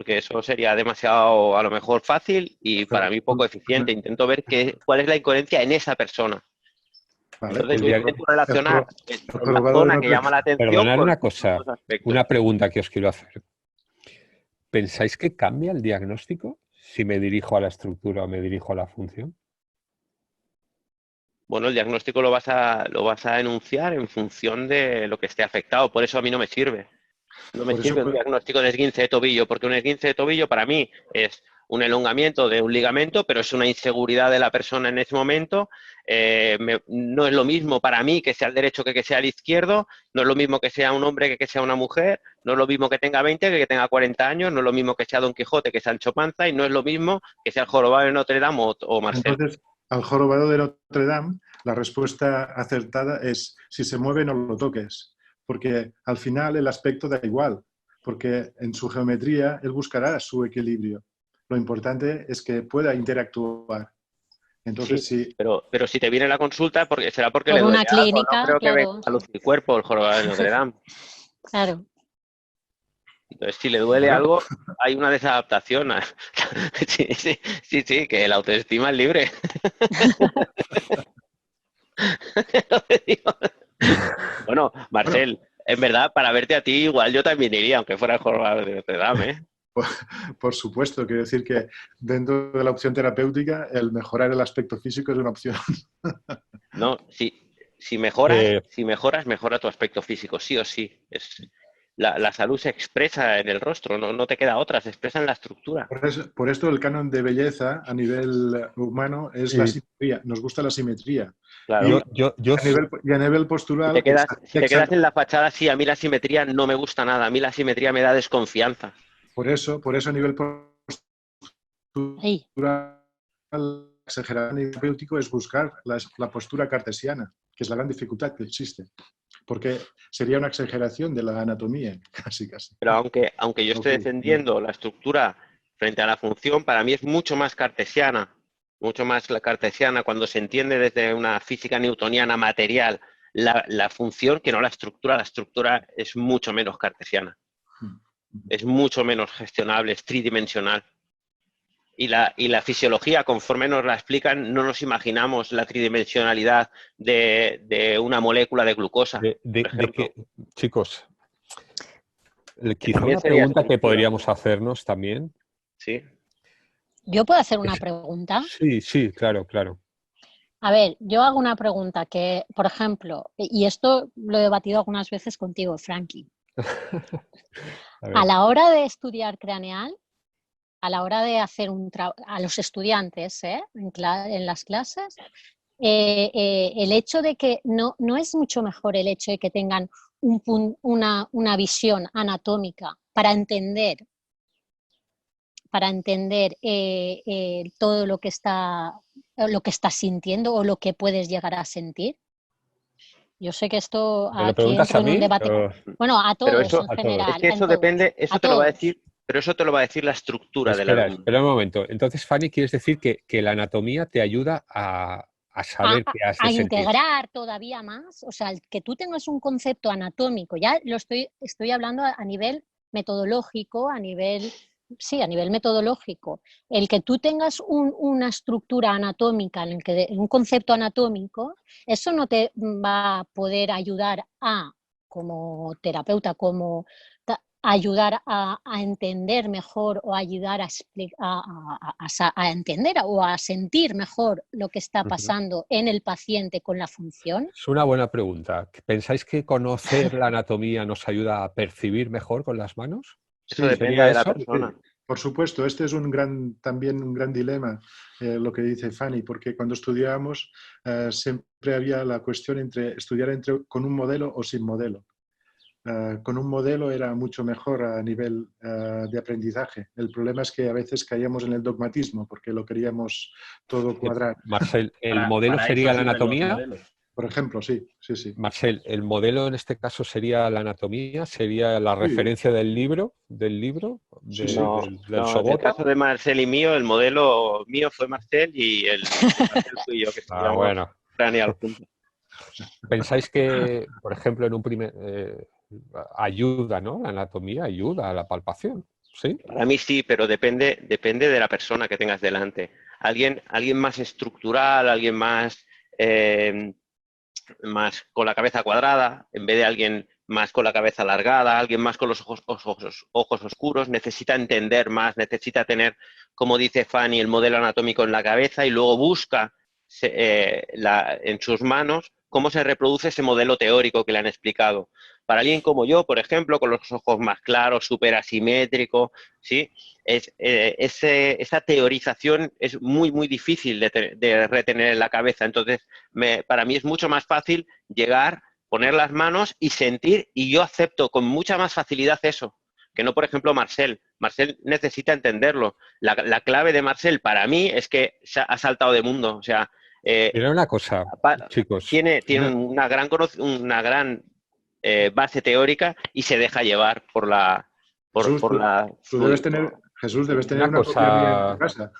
eso sería demasiado, a lo mejor, fácil y para mí poco eficiente. Intento ver cuál es la incoherencia en esa persona. Vale, Entonces yo intento relacionar la zona que llama la atención. Perdonad con una cosa, otros aspectos. una pregunta que os quiero hacer. ¿Pensáis que cambia el diagnóstico si me dirijo a la estructura o me dirijo a la función? Bueno, el diagnóstico lo vas a enunciar en función de lo que esté afectado. Por eso a mí no me sirve. No me sirve un diagnóstico de esguince de tobillo, porque un esguince de tobillo para mí es un elongamiento de un ligamento, pero es una inseguridad de la persona en ese momento. No es lo mismo para mí que sea el derecho que sea el izquierdo, no es lo mismo que sea un hombre que sea una mujer, no es lo mismo que tenga 20 que tenga 40 años, no es lo mismo que sea Don Quijote que Sancho Panza, y no es lo mismo que sea el jorobado de Notre Dame o Marcel. Entonces, al jorobado de Notre Dame, la respuesta acertada es: si se mueve, no lo toques, porque al final el aspecto da igual, porque en su geometría él buscará su equilibrio. Lo importante es que pueda interactuar. Entonces, sí. Pero si te viene la consulta, será porque por le duele una clínica, algo, no creo que claro. venga a lucir cuerpo el jorobado de Notre Dame. Claro. Entonces, si le duele algo, hay una desadaptación. Sí, que la autoestima es libre. Bueno, Marcel, en verdad, para verte a ti, igual yo también iría, aunque fuera el jorobado de Notre Dame, ¿eh? Por supuesto, quiero decir que dentro de la opción terapéutica, el mejorar el aspecto físico es una opción. No, si mejoras, mejora tu aspecto físico, sí o sí. La salud se expresa en el rostro, no te queda otra, se expresa en la estructura. Por esto el canon de belleza a nivel humano es la simetría. Nos gusta la simetría. Claro. Y a nivel postural... Si te quedas en la fachada, sí, a mí la simetría no me gusta nada, a mí la simetría me da desconfianza. Por eso a nivel postural, exagerado terapéutico es buscar la postura cartesiana, que es la gran dificultad que existe. Porque sería una exageración de la anatomía, casi. Pero aunque yo esté defendiendo la estructura frente a la función, para mí es mucho más cartesiana cuando se entiende desde una física newtoniana material la función que no la estructura. La estructura es mucho menos cartesiana. Es mucho menos gestionable, es tridimensional. Y la fisiología, conforme nos la explican, no nos imaginamos la tridimensionalidad de una molécula de glucosa, por ejemplo. Chicos, Que quizá también una sería pregunta que estructura. podríamos hacernos también. Sí. ¿Yo puedo hacer una pregunta? Sí, claro. A ver, yo hago una pregunta que, por ejemplo, y esto lo he debatido algunas veces contigo, Frankie. A la hora de estudiar craneal, a la hora de hacer a los estudiantes en las clases, el hecho de que no es mucho mejor el hecho de que tengan una visión anatómica para entender todo lo que estás sintiendo o lo que puedes llegar a sentir. Yo sé que esto ¿Me lo aquí preguntas entro a en un mí? depate. Bueno, a Pero todos eso, en general. es que eso depende, eso te lo va a decir, pero eso te lo va a decir la estructura del alumno. Espera un momento. Entonces, Fanny, ¿quieres decir que la anatomía te ayuda a saber qué has de A sentir? integrar todavía más, o sea, que tú tengas un concepto anatómico, ya lo estoy hablando a nivel metodológico, a nivel metodológico. El que tú tengas una estructura anatómica, un concepto anatómico, eso no te va a poder ayudar como terapeuta, ayudar a entender mejor o ayudar a entender o a sentir mejor lo que está pasando en el paciente con la función. Es una buena pregunta. ¿Pensáis que conocer la anatomía nos ayuda a percibir mejor con las manos? Eso depende de la persona. Por supuesto, este es también un gran dilema, lo que dice Fanny, porque cuando estudiábamos siempre había la cuestión entre estudiar con un modelo o sin modelo. Con un modelo era mucho mejor a nivel de aprendizaje. El problema es que a veces caíamos en el dogmatismo porque lo queríamos todo cuadrar. Marcel, ¿el modelo sería la anatomía? Por ejemplo, sí. Marcel, ¿el modelo en este caso sería la anatomía? ¿Sería la referencia del libro? Del en el caso de Marcel y mío, el modelo mío fue Marcel y el Marcel fui yo, que estudiamos craneal juntos. ¿Pensáis que, por ejemplo, en un primer ayuda, ¿no? La anatomía ayuda a la palpación, ¿sí? Para mí sí, pero depende de la persona que tengas delante. Alguien más estructural, alguien más con la cabeza cuadrada, en vez de alguien más con la cabeza alargada, alguien más con los ojos oscuros, necesita entender más, necesita tener, como dice Fanny, el modelo anatómico en la cabeza y luego busca en sus manos cómo se reproduce ese modelo teórico que le han explicado. Para alguien como yo, por ejemplo, con los ojos más claros, súper asimétrico, ¿sí? Esa teorización es muy, muy difícil de retener en la cabeza. Entonces, para mí es mucho más fácil llegar, poner las manos y sentir, y yo acepto con mucha más facilidad eso, que no, por ejemplo, Marcel. Marcel necesita entenderlo. La clave de Marcel para mí es que ha saltado de mundo. O sea, mira una cosa, chicos. Tiene una gran base teórica y se deja llevar por la... Jesús, debes tener una copia mía en tu casa.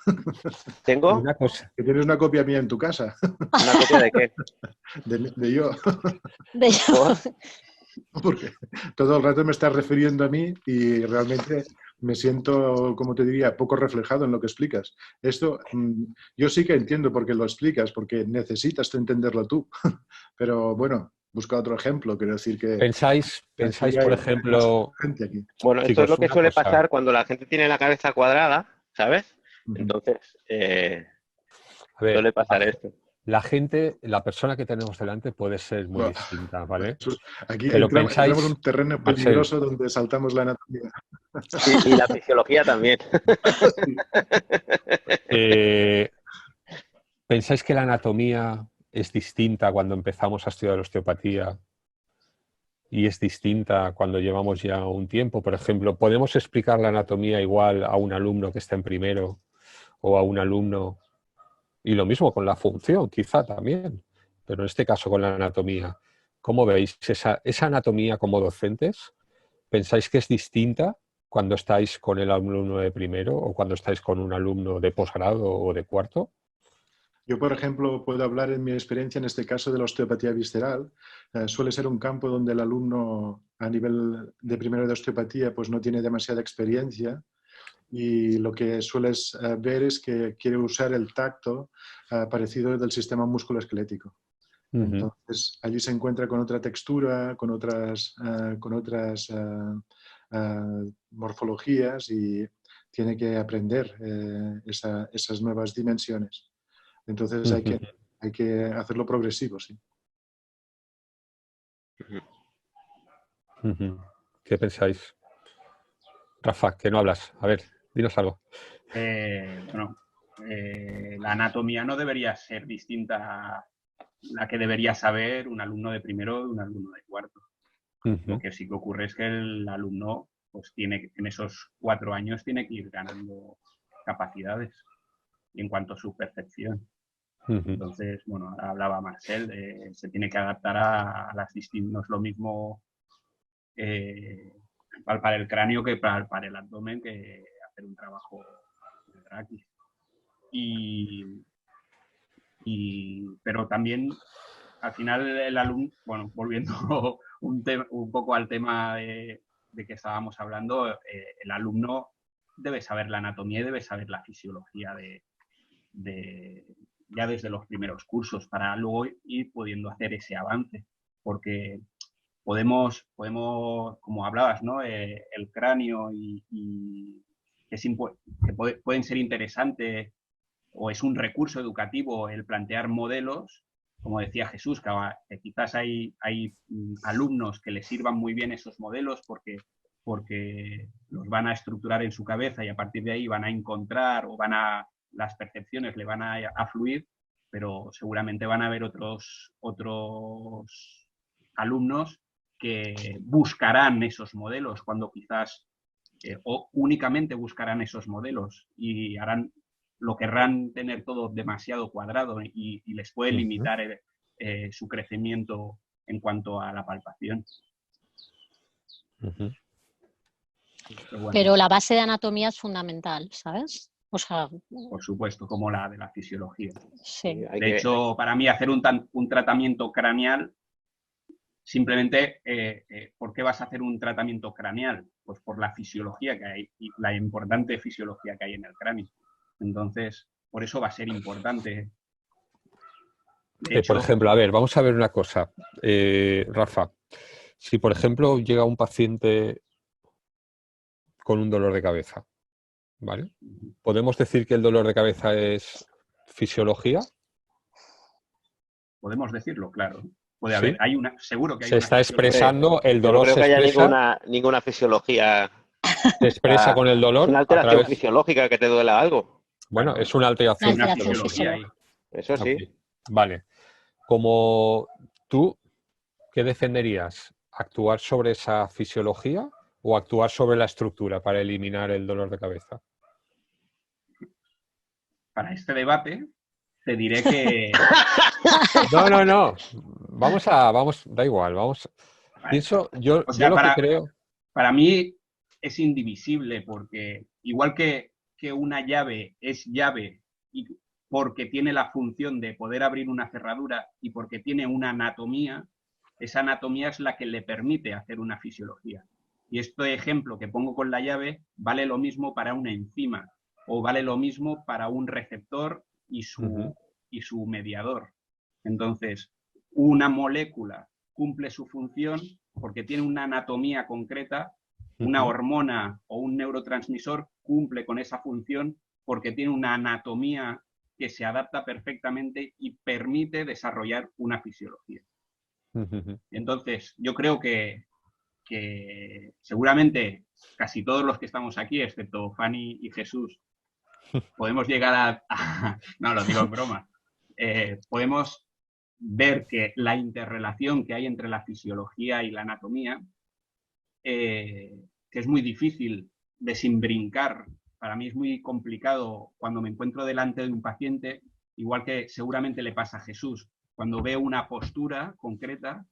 ¿Tengo? Una cosa. Que tienes una copia mía en tu casa. ¿Una copia de qué? De yo. De yo. Porque todo el rato me estás refiriendo a mí y realmente me siento, como te diría, poco reflejado en lo que explicas. Esto yo sí que entiendo por qué lo explicas, porque necesitas entenderlo tú. Pero bueno, busca otro ejemplo, quiero decir que... ¿Pensáis por ejemplo... Gente aquí. Bueno, esto es lo que suele pasar cuando la gente tiene la cabeza cuadrada, ¿sabes? Entonces, suele pasar esto. La persona que tenemos delante puede ser muy distinta, ¿vale? Aquí entramos en un terreno peligroso donde saltamos la anatomía. Sí, y la fisiología también. ¿Pensáis que la anatomía es distinta cuando empezamos a estudiar osteopatía y es distinta cuando llevamos ya un tiempo? Por ejemplo, ¿podemos explicar la anatomía igual a un alumno que está en primero o a un alumno? Y lo mismo con la función, quizá también, pero en este caso con la anatomía. ¿Cómo veis esa anatomía como docentes? ¿Pensáis que es distinta cuando estáis con el alumno de primero o cuando estáis con un alumno de posgrado o de cuarto? Yo, por ejemplo, puedo hablar en mi experiencia en este caso de la osteopatía visceral. Suele ser un campo donde el alumno a nivel de primero de osteopatía pues no tiene demasiada experiencia y lo que sueles ver es que quiere usar el tacto parecido del sistema musculoesquelético. Entonces, allí se encuentra con otra textura, con otras morfologías y tiene que aprender esas nuevas dimensiones. Entonces, hay que hacerlo progresivo, sí. ¿Qué pensáis? Rafa, que no hablas. A ver, dinos algo. Bueno, la anatomía no debería ser distinta a la que debería saber un alumno de primero de un alumno de cuarto. Lo que sí que ocurre es que el alumno, pues tiene, en esos 4 años, tiene que ir ganando capacidades en cuanto a su percepción. Entonces, bueno, ahora hablaba Marcel, se tiene que adaptar a las distintas, no es lo mismo palpar el cráneo que palpar el abdomen, que hacer un trabajo de raquis. Pero también, al final, el alumno, bueno, volviendo un poco al tema de que estábamos hablando, el alumno debe saber la anatomía y debe saber la fisiología ya desde los primeros cursos, para luego ir pudiendo hacer ese avance, porque podemos como hablabas, ¿no? El cráneo que pueden ser interesantes, o es un recurso educativo el plantear modelos, como decía Jesús, que quizás hay alumnos que les sirvan muy bien esos modelos porque los van a estructurar en su cabeza y a partir de ahí van a encontrar las percepciones le van a fluir, pero seguramente van a haber otros alumnos que buscarán esos modelos cuando quizás o únicamente buscarán esos modelos y lo querrán tener todo demasiado cuadrado y les puede limitar su crecimiento en cuanto a la palpación. Pero la base de anatomía es fundamental, ¿sabes? O sea, por supuesto, como la de la fisiología. Sí. De hecho, para mí hacer un tratamiento craneal, simplemente, ¿por qué vas a hacer un tratamiento craneal? Pues por la fisiología que hay y la importante fisiología que hay en el cráneo. Entonces, por eso va a ser importante. De hecho, por ejemplo, a ver, vamos a ver una cosa. Rafa, si por ejemplo llega un paciente con un dolor de cabeza, ¿vale? ¿Podemos decir que el dolor de cabeza es fisiología? Podemos decirlo, claro. Puede ¿Sí? haber, seguro que hay se una está expresando, el dolor yo no creo se que expresa. haya ninguna fisiología. Se expresa con el dolor. Es una alteración fisiológica que te duela algo. Bueno, claro, es una alteración una fisiológica. fisiología ahí. Eso sí. Okay. Vale. Como tú, ¿qué defenderías? ¿Actuar sobre esa fisiología o actuar sobre la estructura para eliminar el dolor de cabeza? Para este debate, te diré que... No. Da igual, vamos. Pienso, yo lo que creo... Para mí es indivisible, porque igual que una llave es llave y porque tiene la función de poder abrir una cerradura y porque tiene una anatomía, esa anatomía es la que le permite hacer una fisiología. Y este ejemplo que pongo con la llave vale lo mismo para una enzima o vale lo mismo para un receptor y su mediador. Entonces, una molécula cumple su función porque tiene una anatomía concreta, una hormona o un neurotransmisor cumple con esa función porque tiene una anatomía que se adapta perfectamente y permite desarrollar una fisiología. Entonces, yo creo que seguramente casi todos los que estamos aquí, excepto Fanny y Jesús, podemos llegar no, lo digo en broma, podemos ver que la interrelación que hay entre la fisiología y la anatomía, que es muy difícil desinbrincar. Para mí es muy complicado cuando me encuentro delante de un paciente, igual que seguramente le pasa a Jesús, cuando ve una postura concreta,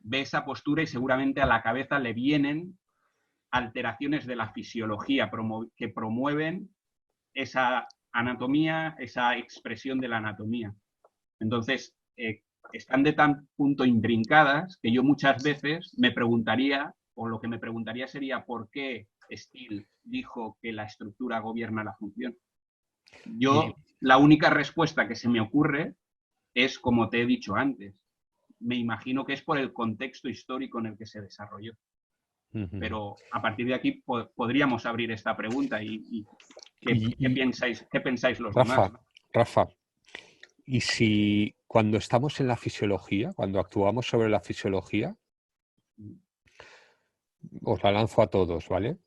ve esa postura y seguramente a la cabeza le vienen alteraciones de la fisiología que promueven esa anatomía, esa expresión de la anatomía. Entonces, están de tan punto imbrincadas que yo muchas veces me preguntaría, o lo que me preguntaría sería por qué Steele dijo que la estructura gobierna la función. Yo, la única respuesta que se me ocurre es, como te he dicho antes, me imagino que es por el contexto histórico en el que se desarrolló. Pero a partir de aquí podríamos abrir esta pregunta y ¿qué pensáis los demás? Rafa, ¿y si cuando estamos en la fisiología, cuando actuamos sobre la fisiología, os la lanzo a todos, ¿vale?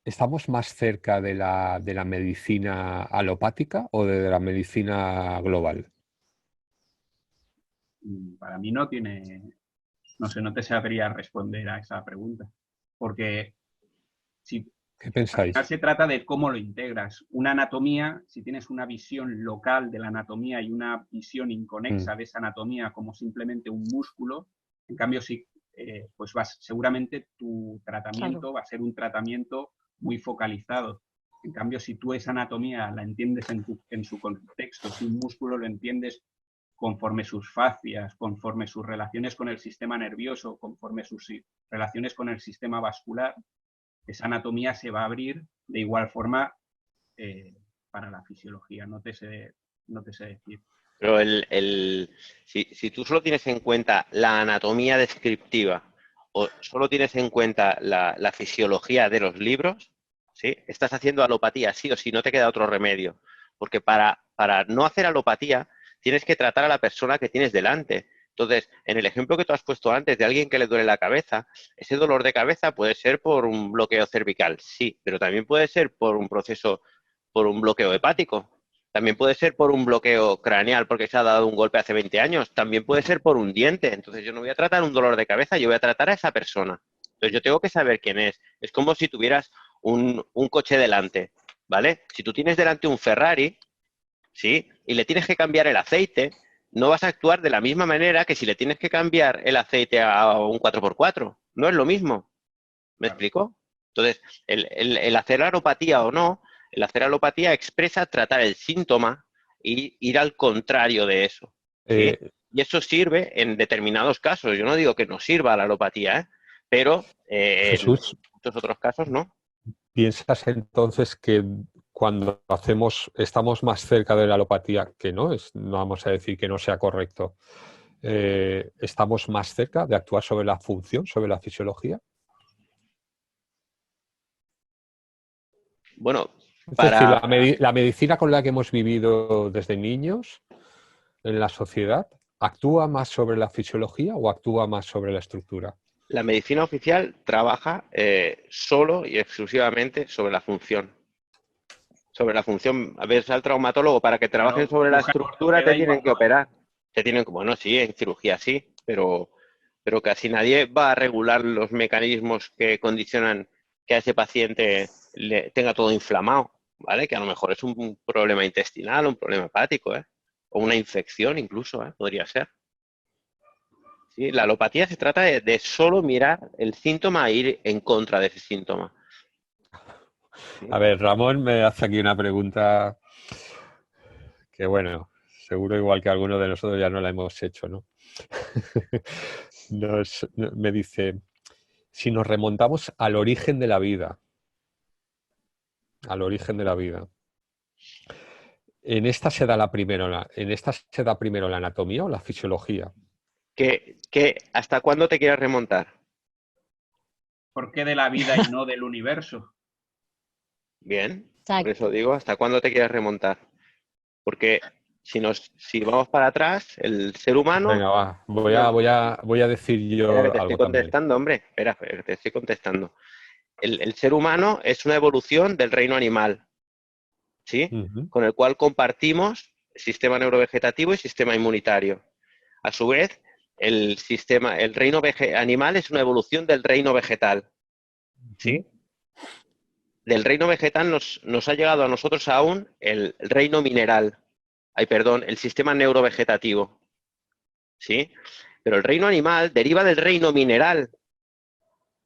¿Estamos más cerca de la medicina alopática o de la medicina global? Para mí no te sabría responder a esa pregunta. Porque ¿Qué pensáis? al final se trata de cómo lo integras. Una anatomía, si tienes una visión local de la anatomía y una visión inconexa de esa anatomía como simplemente un músculo, en cambio, pues seguramente tu tratamiento va a ser un tratamiento muy focalizado. En cambio, si tú esa anatomía la entiendes en su contexto, si un músculo lo entiendes conforme sus fascias, conforme sus relaciones con el sistema nervioso, conforme sus relaciones con el sistema vascular, esa anatomía se va a abrir de igual forma para la fisiología. No te sé decir. Pero si tú solo tienes en cuenta la anatomía descriptiva o solo tienes en cuenta la fisiología de los libros, ¿sí? Estás haciendo alopatía, sí o sí, no te queda otro remedio. Porque para no hacer alopatía tienes que tratar a la persona que tienes delante. Entonces, en el ejemplo que tú has puesto antes de alguien que le duele la cabeza, ese dolor de cabeza puede ser por un bloqueo cervical, sí, pero también puede ser por un bloqueo hepático. También puede ser por un bloqueo craneal porque se ha dado un golpe hace 20 años. También puede ser por un diente. Entonces yo no voy a tratar un dolor de cabeza, yo voy a tratar a esa persona. Entonces yo tengo que saber quién es. Es como si tuvieras un coche delante, ¿vale? Si tú tienes delante un Ferrari, ¿sí? Y le tienes que cambiar el aceite, no vas a actuar de la misma manera que si le tienes que cambiar el aceite a un 4x4. No es lo mismo. ¿Me explico? Entonces, el hacer alopatía o no, el hacer alopatía expresa tratar el síntoma y ir al contrario de eso. ¿Sí? Y eso sirve en determinados casos. Yo no digo que no sirva la alopatía, pero Jesús, en muchos otros casos no. ¿Piensas entonces que cuando estamos más cerca de la alopatía, que no vamos a decir que no sea correcto, estamos más cerca de actuar sobre la función, sobre la fisiología? Bueno, es decir, la medicina con la que hemos vivido desde niños en la sociedad, ¿actúa más sobre la fisiología o actúa más sobre la estructura? La medicina oficial trabaja solo y exclusivamente sobre la función. Sobre la función, a ver, al traumatólogo, para que trabajen sobre la estructura te tienen que operar. Bueno, sí, en cirugía sí, pero casi nadie va a regular los mecanismos que condicionan que a ese paciente le tenga todo inflamado, ¿vale? Que a lo mejor es un problema intestinal, un problema hepático, ¿eh? O una infección incluso, ¿eh? Podría ser. ¿Sí? La alopatía se trata de solo mirar el síntoma e ir en contra de ese síntoma. ¿Sí? A ver, Ramón me hace aquí una pregunta que, bueno, seguro igual que algunos de nosotros ya no la hemos hecho, ¿no? Me dice, si nos remontamos al origen de la vida, ¿en esta se da primero la anatomía o la fisiología? ¿Hasta cuándo te quieres remontar? ¿Por qué de la vida y no del universo? Bien, por eso digo, ¿hasta cuándo te quieres remontar? Porque si vamos para atrás, el ser humano... Venga, va, voy a decir yo Espera, que te algo estoy contestando, hombre. Espera, que te estoy contestando. El ser humano es una evolución del reino animal, ¿sí? Con el cual compartimos sistema neurovegetativo y sistema inmunitario. A su vez, el reino animal es una evolución del reino vegetal, ¿sí? Del reino vegetal nos ha llegado a nosotros aún el reino mineral. El sistema neurovegetativo, ¿sí? Pero el reino animal deriva del reino mineral,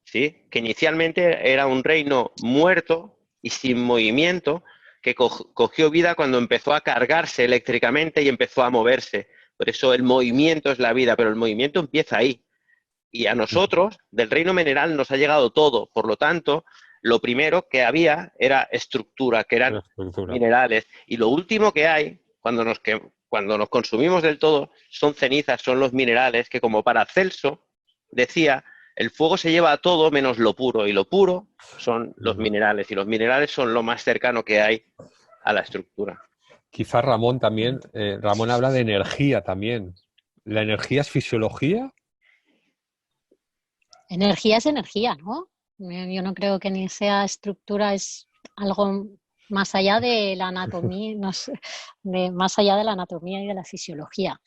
¿sí? Que inicialmente era un reino muerto y sin movimiento que cogió vida cuando empezó a cargarse eléctricamente y empezó a moverse. Por eso el movimiento es la vida, pero el movimiento empieza ahí. Y a nosotros, del reino mineral, nos ha llegado todo. Por lo tanto, lo primero que había era estructura, que eran La estructura. minerales. Y lo último que hay, cuando nos consumimos del todo, son cenizas, son los minerales, que como Paracelso decía, el fuego se lleva a todo menos lo puro, y lo puro son los minerales, y los minerales son lo más cercano que hay a la estructura. Quizás Ramón también, Ramón habla de energía también. ¿La energía es fisiología? Energía es energía, ¿no? Yo no creo que ni sea estructura, es algo más allá de la anatomía, no sé, más allá de la anatomía y de la fisiología.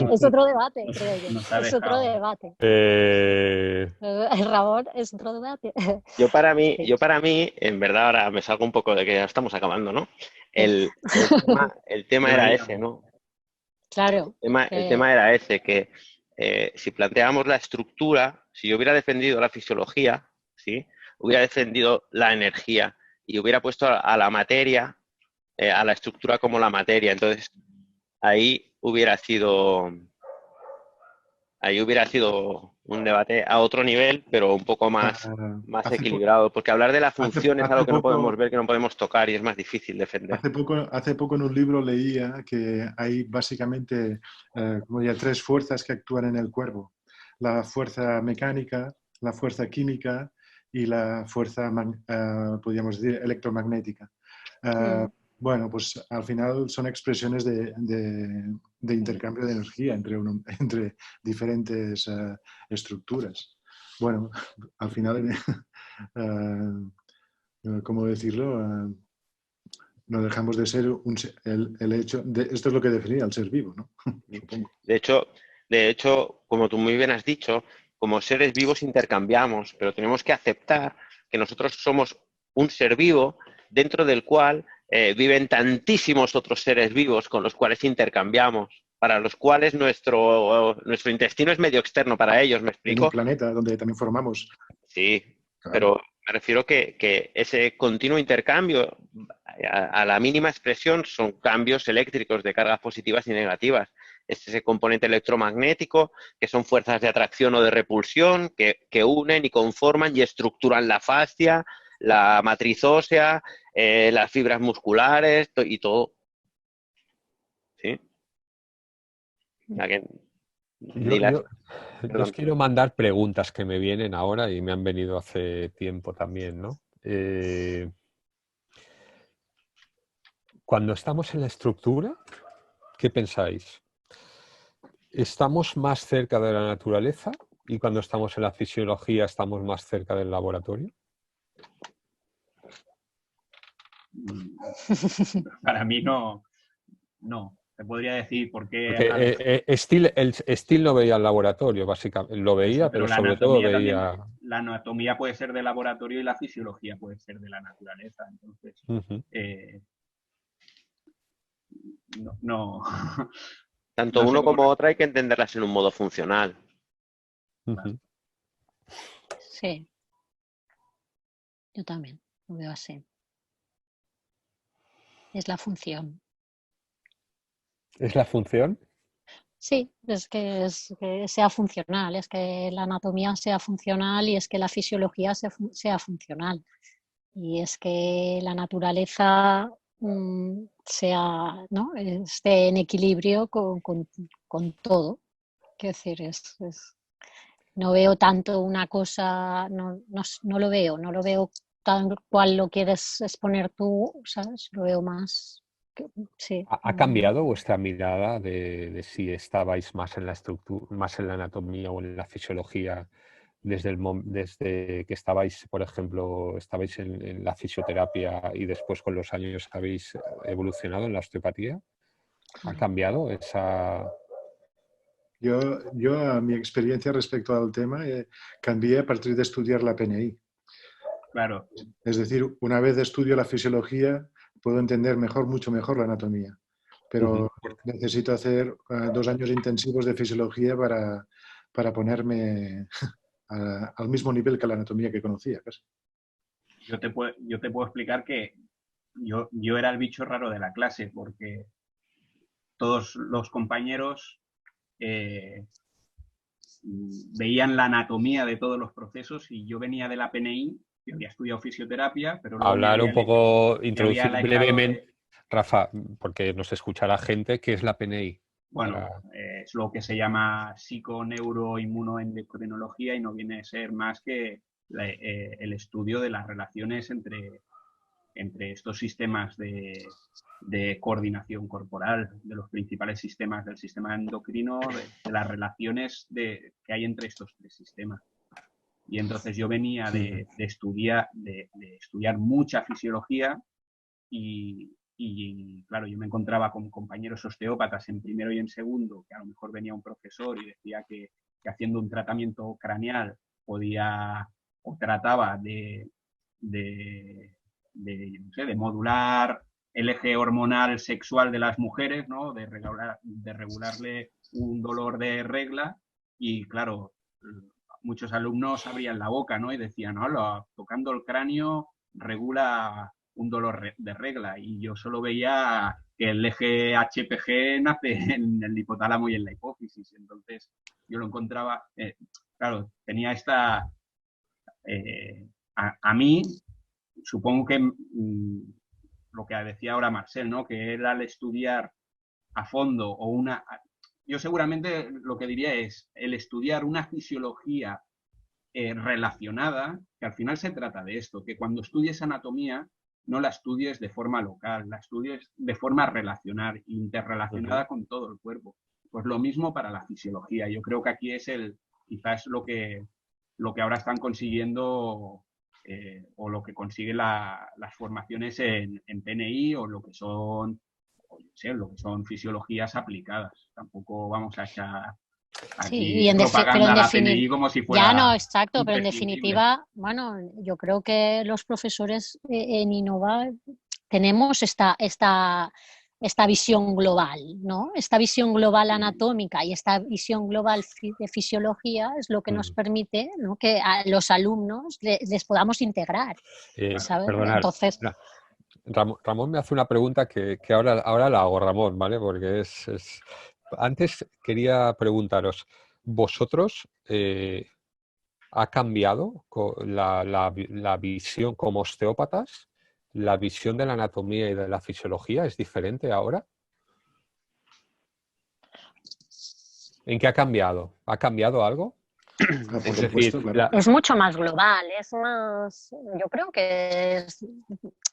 Es otro debate, creo yo. Nos ha Es otro dejado. debate. Eh, Ramón, es otro debate. Yo para mí, Sí. en verdad ahora me salgo un poco de que ya estamos acabando, ¿no? El tema era ese, ¿no? Claro. El tema era ese, que si planteábamos la estructura, si yo hubiera defendido la fisiología, ¿sí? Hubiera defendido la energía y hubiera puesto a la materia, a la estructura como la materia. Entonces, ahí hubiera sido un debate a otro nivel, pero un poco más equilibrado, porque hablar de la función es algo que no podemos ver, que no podemos tocar y es más difícil defender. Hace poco en un libro leía que hay básicamente como ya 3 fuerzas que actúan en el cuerpo. La fuerza mecánica, la fuerza química y la fuerza, podríamos decir, electromagnética. Bueno, pues al final son expresiones de intercambio de energía entre diferentes estructuras. Bueno, al final, ¿cómo decirlo? No dejamos de ser el hecho de, esto es lo que definía el ser vivo, ¿no? Supongo. De hecho, como tú muy bien has dicho, como seres vivos intercambiamos, pero tenemos que aceptar que nosotros somos un ser vivo dentro del cual viven tantísimos otros seres vivos con los cuales intercambiamos, para los cuales nuestro intestino es medio externo para ellos, ¿me explico? En un planeta donde también formamos. Sí, Claro. pero me refiero que ese continuo intercambio, a la mínima expresión, son cambios eléctricos de cargas positivas y negativas. Es ese componente electromagnético, que son fuerzas de atracción o de repulsión, que unen y conforman y estructuran la fascia, la matriz ósea, las fibras musculares y todo. ¿Sí? Yo os quiero mandar preguntas que me vienen ahora y me han venido hace tiempo también, ¿no? Cuando estamos en la estructura, ¿qué pensáis? ¿Estamos más cerca de la naturaleza y cuando estamos en la fisiología estamos más cerca del laboratorio? Para mí no. Te podría decir por qué. Porque Steele no veía el laboratorio, básicamente. Lo veía, pero sobre todo veía... También, la anatomía puede ser de laboratorio y la fisiología puede ser de la naturaleza. Entonces, no. Tanto uno como otro hay que entenderlas en un modo funcional. Sí. Yo también lo veo así. Es la función. ¿Es la función? Sí, es que sea funcional, es que la anatomía sea funcional y es que la fisiología sea funcional. Y es que la naturaleza sea, ¿no? esté en equilibrio con todo. Quiero decir, no veo tanto una cosa, no lo veo tal cual lo quieres exponer tú, ¿sabes? Lo veo más... Sí. ¿Ha cambiado vuestra mirada de si estabais más en la estructura, más en la anatomía o en la fisiología desde que estabais, por ejemplo, estabais en la fisioterapia y después con los años habéis evolucionado en la osteopatía? ¿Ha cambiado esa...? Yo a mi experiencia respecto al tema cambié a partir de estudiar la PNI. Claro. Es decir, una vez estudio la fisiología, puedo entender mucho mejor la anatomía. Pero necesito hacer 2 años intensivos de fisiología para ponerme al mismo nivel que la anatomía que conocía. Casi. Yo te puedo explicar que yo era el bicho raro de la clase, porque todos los compañeros veían la anatomía de todos los procesos y yo venía de la PNI, yo había estudiado fisioterapia, pero luego Hablar un poco, introducir alejado brevemente, Rafa, porque nos escucha la gente, ¿qué es la PNI? Bueno, es lo que se llama psiconeuroinmunoendocrinología y no viene a ser más que el estudio de las relaciones entre estos sistemas de coordinación corporal, de los principales sistemas del sistema endocrino, de las relaciones que hay entre estos tres sistemas. Y entonces yo venía de estudiar mucha fisiología y claro, yo me encontraba con compañeros osteópatas en primero y en segundo, que a lo mejor venía un profesor y decía que haciendo un tratamiento craneal podía o trataba de modular el eje hormonal sexual de las mujeres, ¿no? de regularle un dolor de regla y claro, muchos alumnos abrían la boca, ¿no? Y decían, no, tocando el cráneo regula un dolor de regla y yo solo veía que el eje HPG nace en el hipotálamo y en la hipófisis, entonces yo lo encontraba, claro, tenía esta, a mí, supongo que lo que decía ahora Marcel, ¿no? Que era al estudiar a fondo yo seguramente lo que diría es el estudiar una fisiología relacionada, que al final se trata de esto, que cuando estudies anatomía no la estudies de forma local, la estudies de forma relacional, interrelacionada con todo el cuerpo. Pues lo mismo para la fisiología. Yo creo que aquí es quizás lo que ahora están consiguiendo o lo que consiguen las formaciones en PNI o lo que son fisiologías aplicadas. Tampoco vamos a echar aquí propaganda a la PNI como si fuera... Ya no, exacto, pero en definitiva, bueno, yo creo que los profesores en Innova tenemos esta visión global, ¿no? Esta visión global anatómica y esta visión global de fisiología es lo que nos permite, ¿no? Que a los alumnos les podamos integrar, ¿sabes? Perdonad, entonces... Ramón me hace una pregunta que ahora la hago, Ramón, ¿vale? Porque Antes quería preguntaros, ¿vosotros ha cambiado la visión como osteópatas? ¿La visión de la anatomía y de la fisiología es diferente ahora? ¿En qué ha cambiado? ¿Ha cambiado algo? Por supuesto, claro. Es mucho más global, yo creo que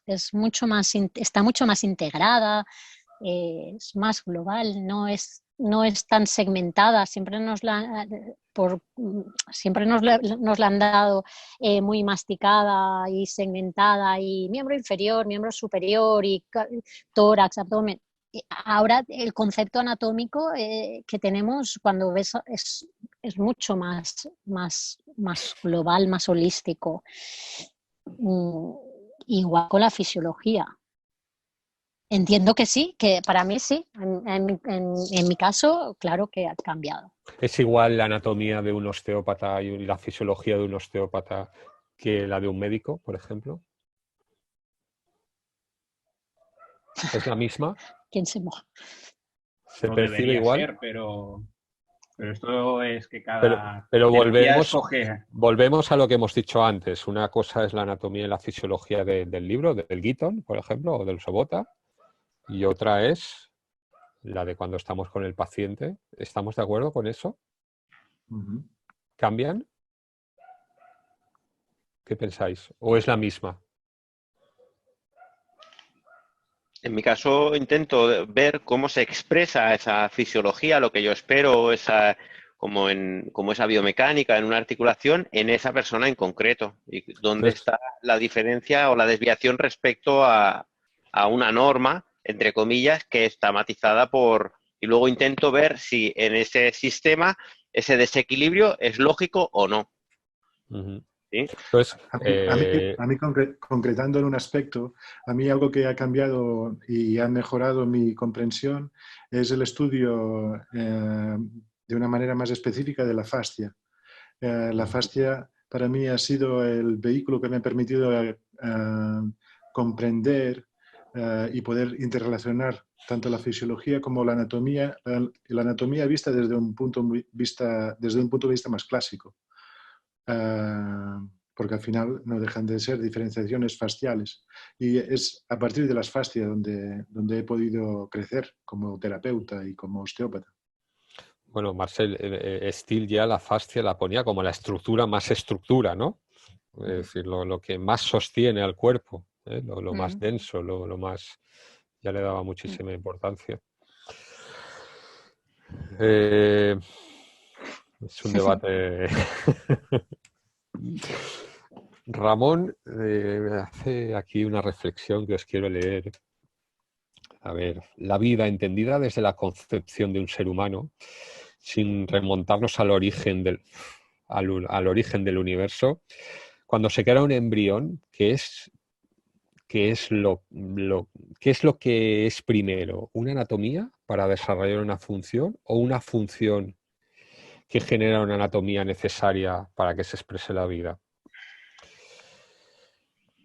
es mucho más, está mucho más integrada, es más global, no es tan segmentada, siempre nos la han dado muy masticada y segmentada y miembro inferior, miembro superior y tórax, abdomen. Ahora el concepto anatómico que tenemos cuando ves es mucho más global, más holístico. Igual con la fisiología. Entiendo que sí, que para mí sí. En mi caso, claro que ha cambiado. ¿Es igual la anatomía de un osteópata y la fisiología de un osteópata que la de un médico, por ejemplo? ¿Es la misma? ¿Quién se moja? ¿Se percibe igual? Ser, pero esto es que pero volvemos a lo que hemos dicho antes. Una cosa es la anatomía y la fisiología del libro, del Gitton, por ejemplo, o del Sobota, y otra es la de cuando estamos con el paciente. ¿Estamos de acuerdo con eso? ¿Cambian? ¿Qué pensáis? ¿O es la misma? En mi caso intento ver cómo se expresa esa fisiología, lo que yo espero, como esa biomecánica en una articulación, en esa persona en concreto. Y dónde está la diferencia o la desviación respecto a una norma, entre comillas, que está matizada y luego intento ver si en ese sistema ese desequilibrio es lógico o no. ¿Sí? Entonces, a mí concretando en un aspecto, a mí algo que ha cambiado y ha mejorado mi comprensión es el estudio de una manera más específica de la fascia. La fascia para mí ha sido el vehículo que me ha permitido comprender y poder interrelacionar tanto la fisiología como la anatomía vista desde un punto de vista más clásico. Porque al final no dejan de ser diferenciaciones fasciales. Y es a partir de las fascias donde he podido crecer como terapeuta y como osteópata. Bueno, Marcel, Steele ya la fascia la ponía como la estructura más estructura, ¿no? Es decir, lo que más sostiene al cuerpo, ¿eh? Lo más denso, lo más... Ya le daba muchísima importancia. Es un debate... Ramón hace aquí una reflexión que os quiero leer. A ver, la vida entendida desde la concepción de un ser humano, sin remontarnos al origen al origen del universo, cuando se crea un embrión, ¿qué es lo que es primero? ¿Una anatomía para desarrollar una función o una función que genera una anatomía necesaria para que se exprese la vida?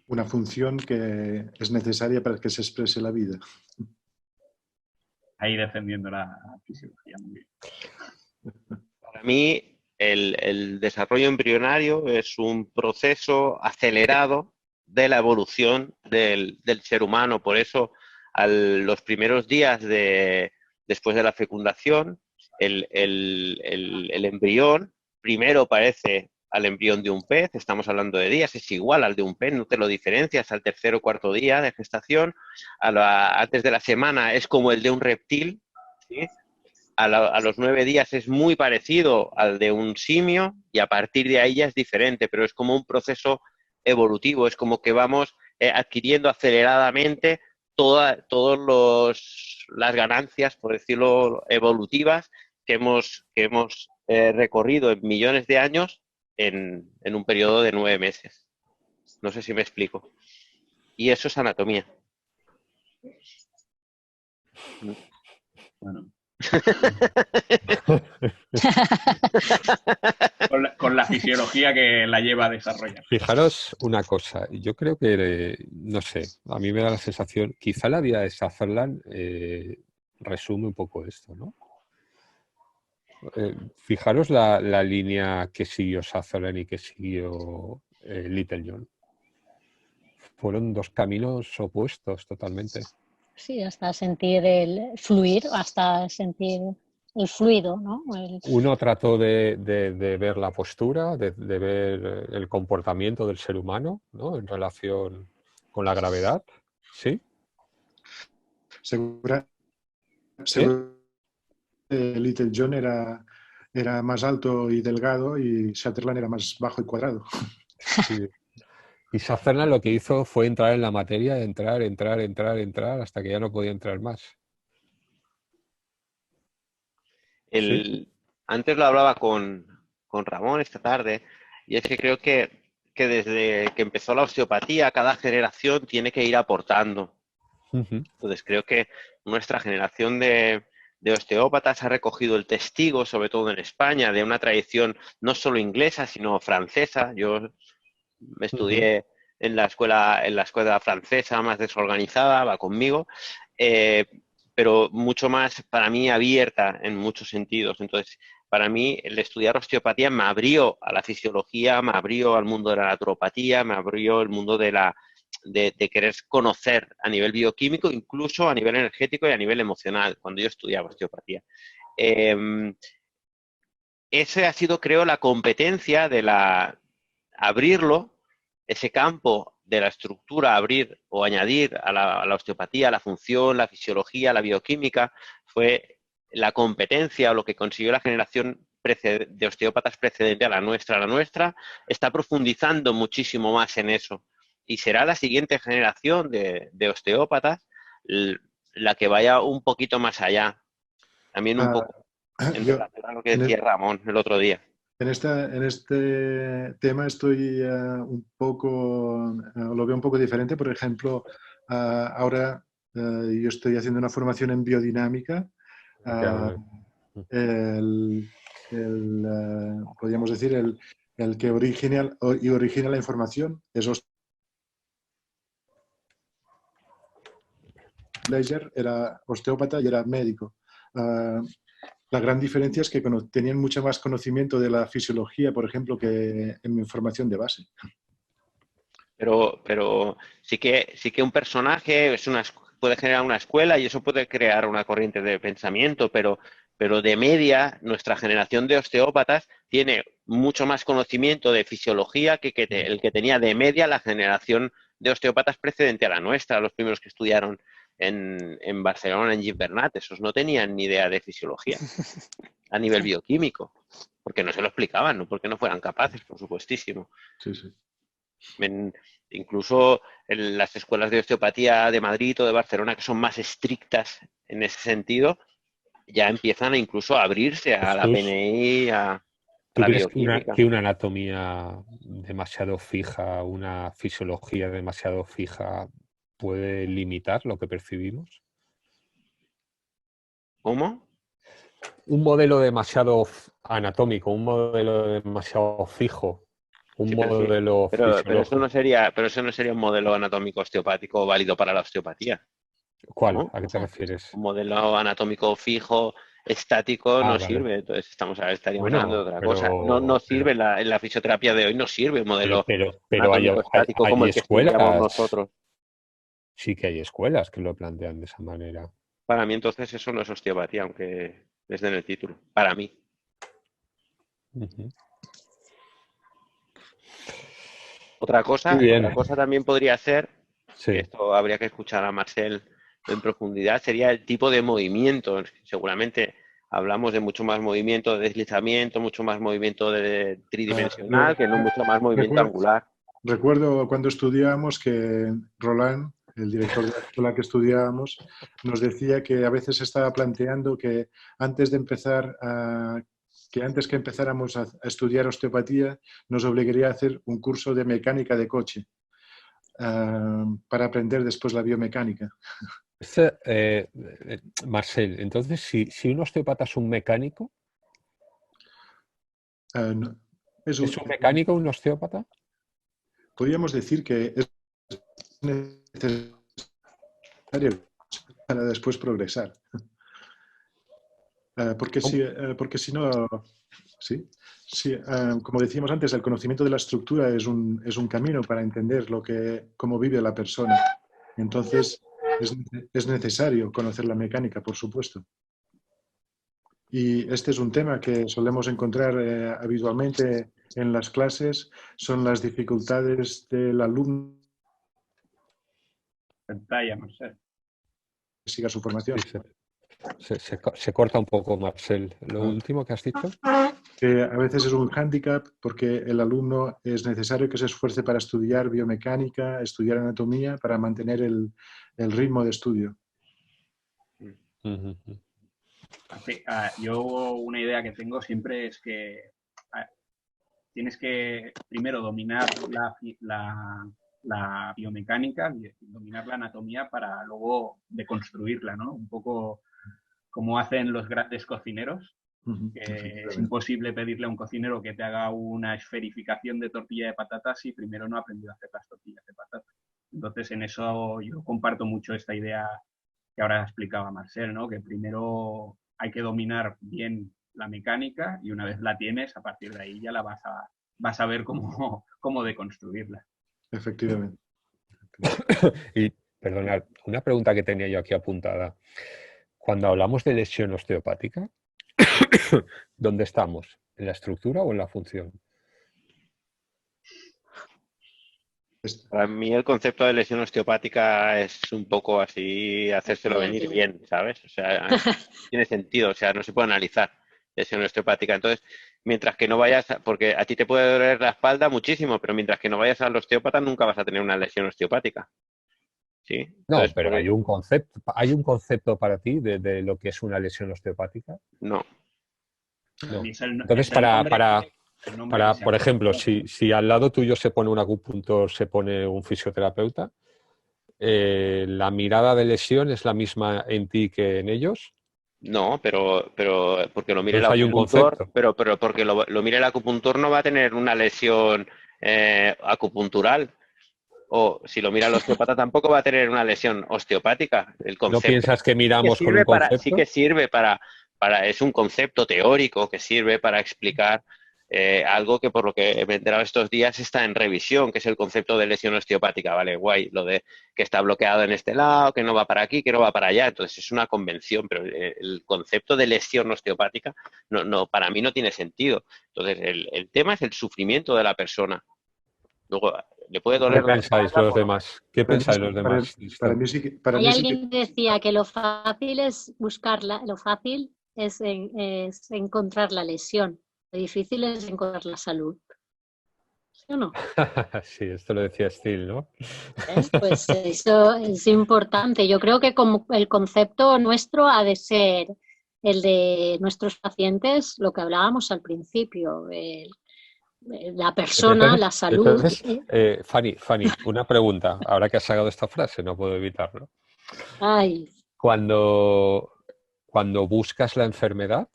Una función que es necesaria para que se exprese la vida. Ahí defendiendo la fisiología. Muy bien. Para mí, el desarrollo embrionario es un proceso acelerado de la evolución del ser humano. Por eso, los primeros días después de la fecundación, el embrión primero parece al embrión de un pez, estamos hablando de días, es igual al de un pez, no te lo diferencias al tercer o cuarto día de gestación. Antes de la semana es como el de un reptil, ¿sí? A los 9 días es muy parecido al de un simio y a partir de ahí ya es diferente, pero es como un proceso evolutivo, es como que vamos adquiriendo aceleradamente todas las ganancias, por decirlo, evolutivas que hemos recorrido en millones de años en un periodo de 9 meses. No sé si me explico. Y eso es anatomía. Bueno. con la fisiología que la lleva a desarrollar. Fijaros una cosa, yo creo que, no sé, a mí me da la sensación, quizá la vida de Sutherland resume un poco esto, ¿no? Fijaros la línea que siguió Sutherland y que siguió Little John. Fueron dos caminos opuestos totalmente. Sí, hasta sentir el fluir, hasta sentir el fluido, ¿no? Uno trató de ver la postura, de ver el comportamiento del ser humano, ¿no? En relación con la gravedad, ¿sí? Seguro Little John era más alto y delgado y Sutherland era más bajo y cuadrado. Sí. Y Sutherland lo que hizo fue entrar en la materia, entrar, hasta que ya no podía entrar más. ¿Sí? Antes lo hablaba con Ramón esta tarde, y es que creo que desde que empezó la osteopatía, cada generación tiene que ir aportando. Entonces creo que nuestra generación de osteópatas ha recogido el testigo, sobre todo en España, de una tradición no solo inglesa, sino francesa. Yo estudié en la escuela francesa más desorganizada, va conmigo, pero mucho más para mí abierta en muchos sentidos. Entonces, para mí el estudiar osteopatía me abrió a la fisiología, me abrió al mundo de la naturopatía, me abrió el mundo de querer conocer a nivel bioquímico, incluso a nivel energético y a nivel emocional, cuando yo estudiaba osteopatía. Ese ha sido, creo, la competencia de abrirlo, ese campo de la estructura, abrir o añadir a la osteopatía, la función, la fisiología, la bioquímica, fue la competencia o lo que consiguió la generación de osteópatas precedente a la nuestra. La nuestra está profundizando muchísimo más en eso y será la siguiente generación de osteópatas la que vaya un poquito más allá. También un poco en relación a lo que decía Ramón el otro día. En este tema estoy un poco, lo veo un poco diferente. Por ejemplo, ahora yo estoy haciendo una formación en biodinámica. Podríamos decir, el que origina la información es Leger era osteópata y era médico. La gran diferencia es que tenían mucho más conocimiento de la fisiología, por ejemplo, que en mi formación de base. Pero sí que un personaje puede generar una escuela y eso puede crear una corriente de pensamiento, pero de media, nuestra generación de osteópatas tiene mucho más conocimiento de fisiología que el que tenía de media la generación de osteópatas precedente a la nuestra, los primeros que estudiaron en Barcelona, en Gimbernat. Esos no tenían ni idea de fisiología a nivel bioquímico, porque no se lo explicaban, no porque no fueran capaces, por supuestísimo. Sí, sí. Incluso en las escuelas de osteopatía de Madrid o de Barcelona, que son más estrictas en ese sentido, ya empiezan incluso a abrirse a la PNI, a ¿Tú la crees bioquímica. que una anatomía demasiado fija, una fisiología demasiado fija puede limitar lo que percibimos? ¿Cómo? Un modelo demasiado anatómico, un modelo demasiado fijo, un Sí, modelo pero eso no fisiológico. sería un modelo anatómico osteopático válido para la osteopatía, ¿Cuál? ¿no? ¿A qué te refieres? Un modelo anatómico fijo, estático, Ah, no vale. sirve. Entonces estaríamos hablando de Bueno, otra cosa. No sirve en la fisioterapia de hoy, no sirve un modelo pero anatómico estático como hay el que estudiamos escuelas, nosotros. sí que hay escuelas que lo plantean de esa manera. Para mí entonces eso no es osteopatía, aunque les den el título. Para mí. Ujú. Otra Muy bien. cosa también podría ser, que Sí. esto habría que escuchar a Marcel en profundidad, sería el tipo de movimiento. Seguramente hablamos de mucho más movimiento de deslizamiento, mucho más movimiento tridimensional, que no mucho más movimiento angular. Recuerdo cuando estudiábamos que Roland, el director de la escuela que estudiábamos, nos decía que a veces estaba planteando que antes que empezáramos a estudiar osteopatía, nos obligaría a hacer un curso de mecánica de coche para aprender después la biomecánica. Marcel, entonces, si un osteópata es un mecánico, No, ¿es un mecánico un osteópata? podríamos decir que es necesario para después progresar. Porque si no, sí, como decíamos antes, el conocimiento de la estructura es un camino para entender cómo vive la persona. Entonces, es necesario conocer la mecánica, por supuesto. Y este es un tema que solemos encontrar habitualmente en las clases, son las dificultades del alumno Pantalla, Marcel. que siga su formación. Sí, se corta un poco, Marcel. ¿Lo último que has dicho? Que a veces es un hándicap porque el alumno es necesario que se esfuerce para estudiar biomecánica, estudiar anatomía, para mantener el ritmo de estudio. Yo una idea que tengo siempre es que tienes que primero dominar la biomecánica, dominar la anatomía para luego deconstruirla, ¿no? Un poco como hacen los grandes cocineros, que es imposible pedirle a un cocinero que te haga una esferificación de tortilla de patatas si primero no ha aprendido a hacer las tortillas de patatas. Entonces, en eso yo comparto mucho esta idea que ahora explicaba Marcel, ¿no? Que primero hay que dominar bien la mecánica y una vez la tienes, a partir de ahí ya la vas a ver cómo deconstruirla. Efectivamente. Y, perdonad, una pregunta que tenía yo aquí apuntada. Cuando hablamos de lesión osteopática, ¿dónde estamos? ¿En la estructura o en la función? Para mí el concepto de lesión osteopática es un poco así, hacérselo venir bien, ¿sabes? O sea, tiene sentido, o sea, no se puede analizar lesión osteopática. Entonces, mientras que no vayas, porque a ti te puede doler la espalda muchísimo, pero mientras que no vayas al osteópata nunca vas a tener una lesión osteopática. ¿Sí? Entonces, No, pero hay un concepto para ti de lo que es una lesión osteopática. No. Entonces, por ejemplo, si al lado tuyo se pone un acupuntor, se pone un fisioterapeuta, ¿la mirada de lesión es la misma en ti que en ellos? No, pero porque lo mire el Entonces hay un acupuntor, concepto. pero porque lo mire el acupuntor no va a tener una lesión acupuntural. o si lo mira el osteópata, tampoco va a tener una lesión osteopática. El ¿No concepto piensas que miramos sí con un concepto? sí que sirve es un concepto teórico que sirve para explicar algo que por lo que me he enterado estos días está en revisión, que es el concepto de lesión osteopática, ¿vale? Guay, lo de que está bloqueado en este lado, que no va para aquí, que no va para allá. Entonces es una convención, pero el concepto de lesión osteopática para mí no tiene sentido. Entonces el tema es el sufrimiento de la persona. Luego, le puede ¿Qué doler la pensáis espalda, los demás? ¿Qué pensáis los demás? Para mí sí que... Para Hay mí sí que... alguien que decía que lo fácil es buscarla, lo fácil es encontrar la lesión, lo difícil es encontrar la salud. ¿Sí o no? Sí, esto lo decía Steele, ¿no? Pues eso es importante. Yo creo que como el concepto nuestro ha de ser el de nuestros pacientes, lo que hablábamos al principio, la persona, la salud. Fanny, una pregunta. Ahora que has sacado esta frase, no puedo evitarlo. Ay, Cuando buscas la enfermedad,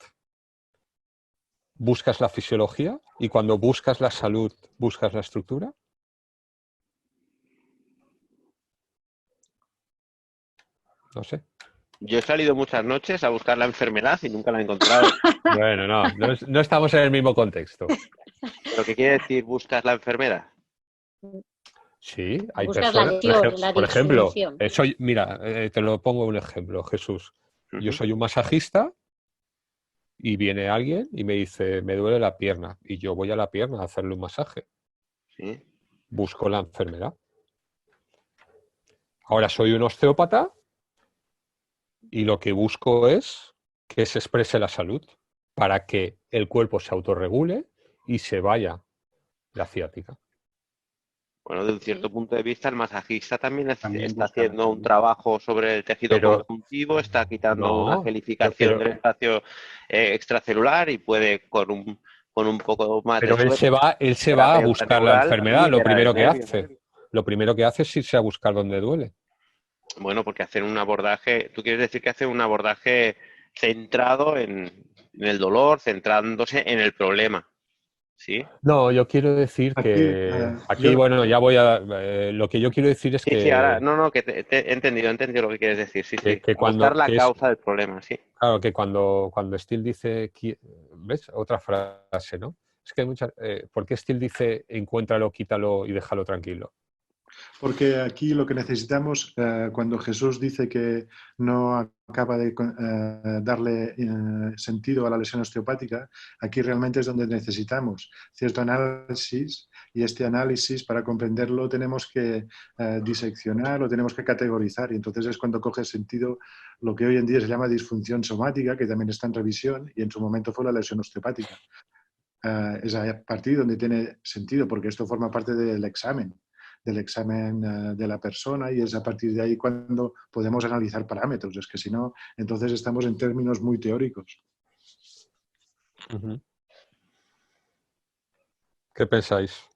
buscas la fisiología, y cuando buscas la salud, buscas la estructura. No sé. Yo he salido muchas noches a buscar la enfermedad y nunca la he encontrado. Bueno, no estamos en el mismo contexto. ¿Pero qué quiere decir buscas la enfermedad? Sí, hay buscas la personas, lesión, la por ejemplo, disfunción. mira, te lo pongo un ejemplo, Jesús. Yo Ujú. soy un masajista y viene alguien y me dice, me duele la pierna, y yo voy a la pierna a hacerle un masaje. Sí. Busco la enfermedad. Ahora soy un osteópata y lo que busco es que se exprese la salud para que el cuerpo se autorregule y se vaya la ciática. Bueno, de un cierto punto de vista, el masajista también está busca haciendo la un trabajo sobre el tejido Pero- conjuntivo, está quitando una No, gelificación pero- del espacio extracelular y puede con un poco más de pero él suerte, se va a terapeuta buscar la neural, enfermedad, lo liberar el primero que nervio. hace. Lo primero que hace es irse a buscar donde duele. Bueno, porque hacen un abordaje, tú quieres decir que hacen un abordaje centrado en el dolor, centrándose en el problema, ¿sí? No, yo quiero decir Aquí, que aquí, yo- bueno, ya voy a... lo que yo quiero decir es Sí, ahora, que, no, que he entendido lo que quieres decir, sí, sí. que A buscar la que es, causa del problema, sí. claro, que cuando Steele dice, ¿ves? Otra frase, ¿no? Es que hay muchas, ¿por qué Steele dice encuéntralo, quítalo y déjalo tranquilo? Porque aquí lo que necesitamos, cuando Jesús dice que no acaba de darle sentido a la lesión osteopática, aquí realmente es donde necesitamos cierto análisis, y este análisis, para comprenderlo, tenemos que diseccionar, lo tenemos que categorizar, y entonces es cuando coge sentido lo que hoy en día se llama disfunción somática, que también está en revisión, y en su momento fue la lesión osteopática. Es a partir donde tiene sentido, porque esto forma parte del examen de la persona, y es a partir de ahí cuando podemos analizar parámetros. Es que si no, entonces estamos en términos muy teóricos. Uh-huh. ¿Qué pensáis?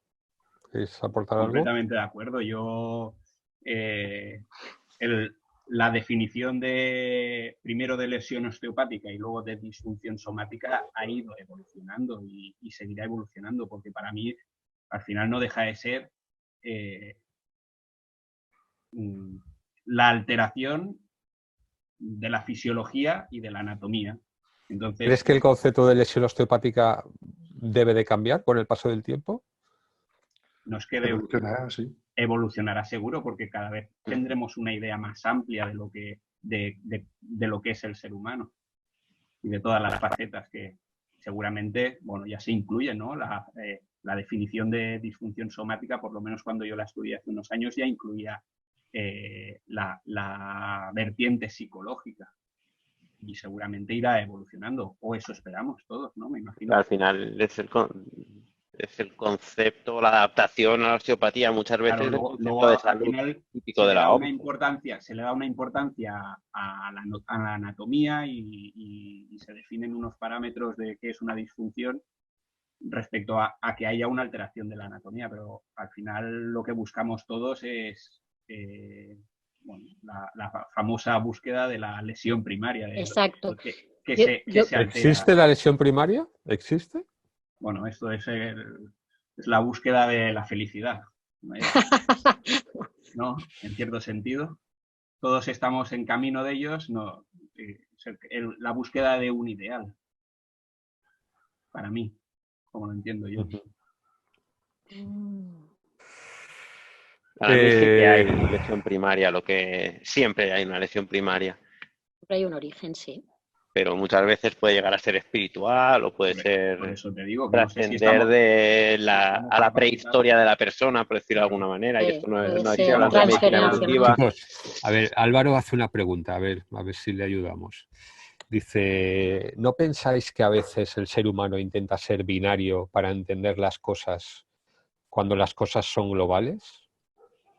¿Queréis aportar algo? Completamente de acuerdo. La definición primero de lesión osteopática y luego de disfunción somática ha ido evolucionando y seguirá evolucionando, porque para mí al final no deja de ser la alteración de la fisiología y de la anatomía. Entonces, ¿Crees que el concepto de lesión osteopática debe de cambiar con el paso del tiempo? no es que debe Evolucionará, sí. evolucionará seguro, porque cada vez tendremos una idea más amplia de lo que es el ser humano y de todas las facetas que seguramente, bueno, ya se incluye, ¿no? La definición de disfunción somática, por lo menos cuando yo la estudié hace unos años, ya incluía la vertiente psicológica, y seguramente irá evolucionando, o eso esperamos todos, ¿no? Me imagino. Al final es el concepto, la adaptación a la osteopatía muchas veces Claro, es el concepto luego de al salud final típico de la OMS. se le da una importancia a la anatomía y se definen unos parámetros de qué es una disfunción respecto a que haya una alteración de la anatomía, pero al final lo que buscamos todos es la famosa búsqueda de la lesión primaria. Exacto. Que se altera. ¿Existe la lesión primaria? ¿Existe? Bueno, esto es la búsqueda de la felicidad. ¿no? En cierto sentido. Todos estamos en camino de ellos, no, la búsqueda de un ideal, para mí, como lo entiendo yo. Para mí sí que hay una lesión primaria, siempre hay una lesión primaria. Siempre hay un origen, sí. Pero muchas veces puede llegar a ser espiritual o puede ser Por eso te digo que no sé si trascender estamos a la prehistoria de la persona, por decirlo de alguna manera. Y esto no estoy hablando de medicina evolutiva. Chicos, a ver, Álvaro hace una pregunta, a ver si le ayudamos. Dice, ¿no pensáis que a veces el ser humano intenta ser binario para entender las cosas cuando las cosas son globales?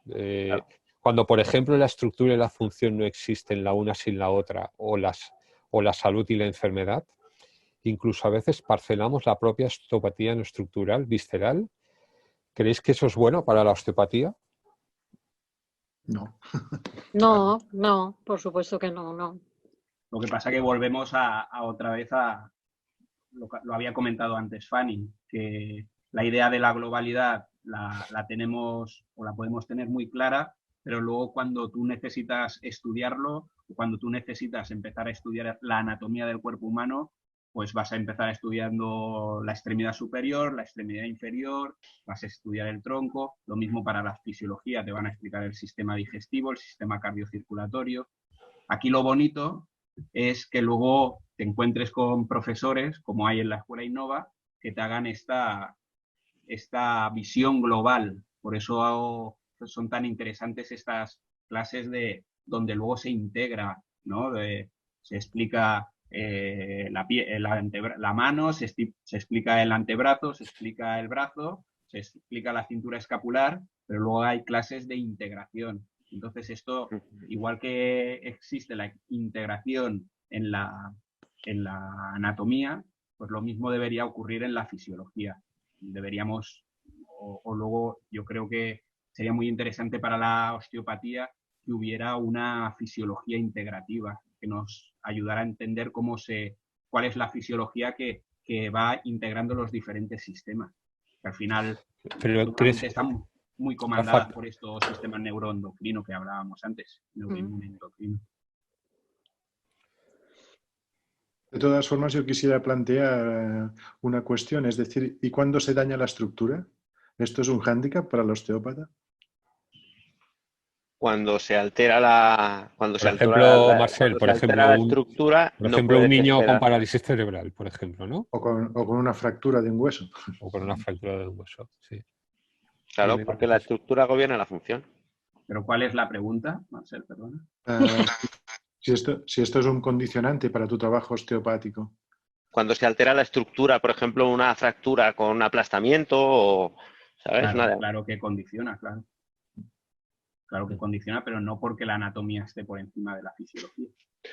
Claro. Cuando, por ejemplo, la estructura y la función no existen la una sin la otra, o la salud y la enfermedad, incluso a veces parcelamos la propia osteopatía no estructural, visceral. ¿Creéis que eso es bueno para la osteopatía? No. No, por supuesto que no. Lo que pasa que volvemos a otra vez a lo había comentado antes Fanny, que la idea de la globalidad la tenemos o la podemos tener muy clara, pero luego cuando tú necesitas estudiarlo, cuando tú necesitas empezar a estudiar la anatomía del cuerpo humano, pues vas a empezar estudiando la extremidad superior, la extremidad inferior, vas a estudiar el tronco, lo mismo para la fisiología, te van a explicar el sistema digestivo, el sistema cardiocirculatorio. Aquí lo bonito es que luego te encuentres con profesores, como hay en la Escuela Innova, que te hagan esta visión global. Por eso son tan interesantes estas clases donde luego se integra, ¿no? Se explica la mano, se explica el antebrazo, se explica el brazo, se explica la cintura escapular, pero luego hay clases de integración. Entonces esto, igual que existe la integración en la anatomía, pues lo mismo debería ocurrir en la fisiología. Deberíamos, o luego yo creo que sería muy interesante para la osteopatía que hubiera una fisiología integrativa que nos ayudara a entender cuál es la fisiología que va integrando los diferentes sistemas. Que al final están muy comandadas por estos sistemas neuroendocrinos que hablábamos antes. Neuroendocrino. De todas formas, yo quisiera plantear una cuestión, es decir, ¿y cuándo se daña la estructura? ¿Esto es un hándicap para el osteópata? Cuando se altera la estructura, por ejemplo, un niño con parálisis cerebral, por ejemplo, ¿no? O con una fractura de un hueso. O con una fractura de un hueso, sí. Claro, porque la estructura gobierna la función. ¿Pero cuál es la pregunta, Marcel? Perdona. Si esto es un condicionante para tu trabajo osteopático. Cuando se altera la estructura, por ejemplo, una fractura con un aplastamiento o, ¿sabes? Claro que condiciona, claro. Claro que condiciona, pero no porque la anatomía esté por encima de la fisiología.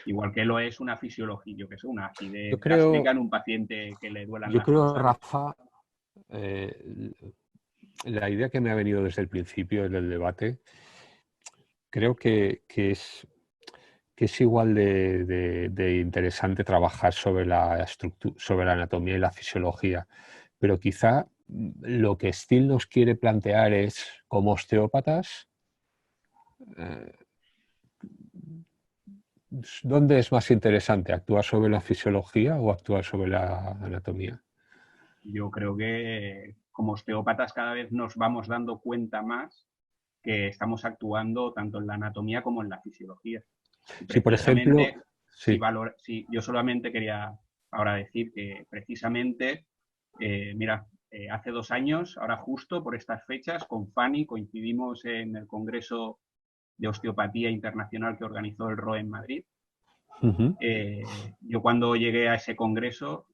Igual que lo es una fisiología, yo que sé, una acidez gástrica en un paciente que le duela. Yo creo, Rafa, la idea que me ha venido desde el principio del debate, creo que es igual de interesante trabajar sobre la anatomía y la fisiología, pero quizá lo que Steele nos quiere plantear es, como osteópatas, ¿dónde es más interesante? ¿Actuar sobre la fisiología o actuar sobre la anatomía? Yo creo que como osteópatas cada vez nos vamos dando cuenta más que estamos actuando tanto en la anatomía como en la fisiología. Sí, por ejemplo, yo solamente quería ahora decir que precisamente, hace 2 años, ahora justo por estas fechas, con Fanny coincidimos en el Congreso de Osteopatía Internacional que organizó el ROE en Madrid. Yo cuando llegué a ese congreso,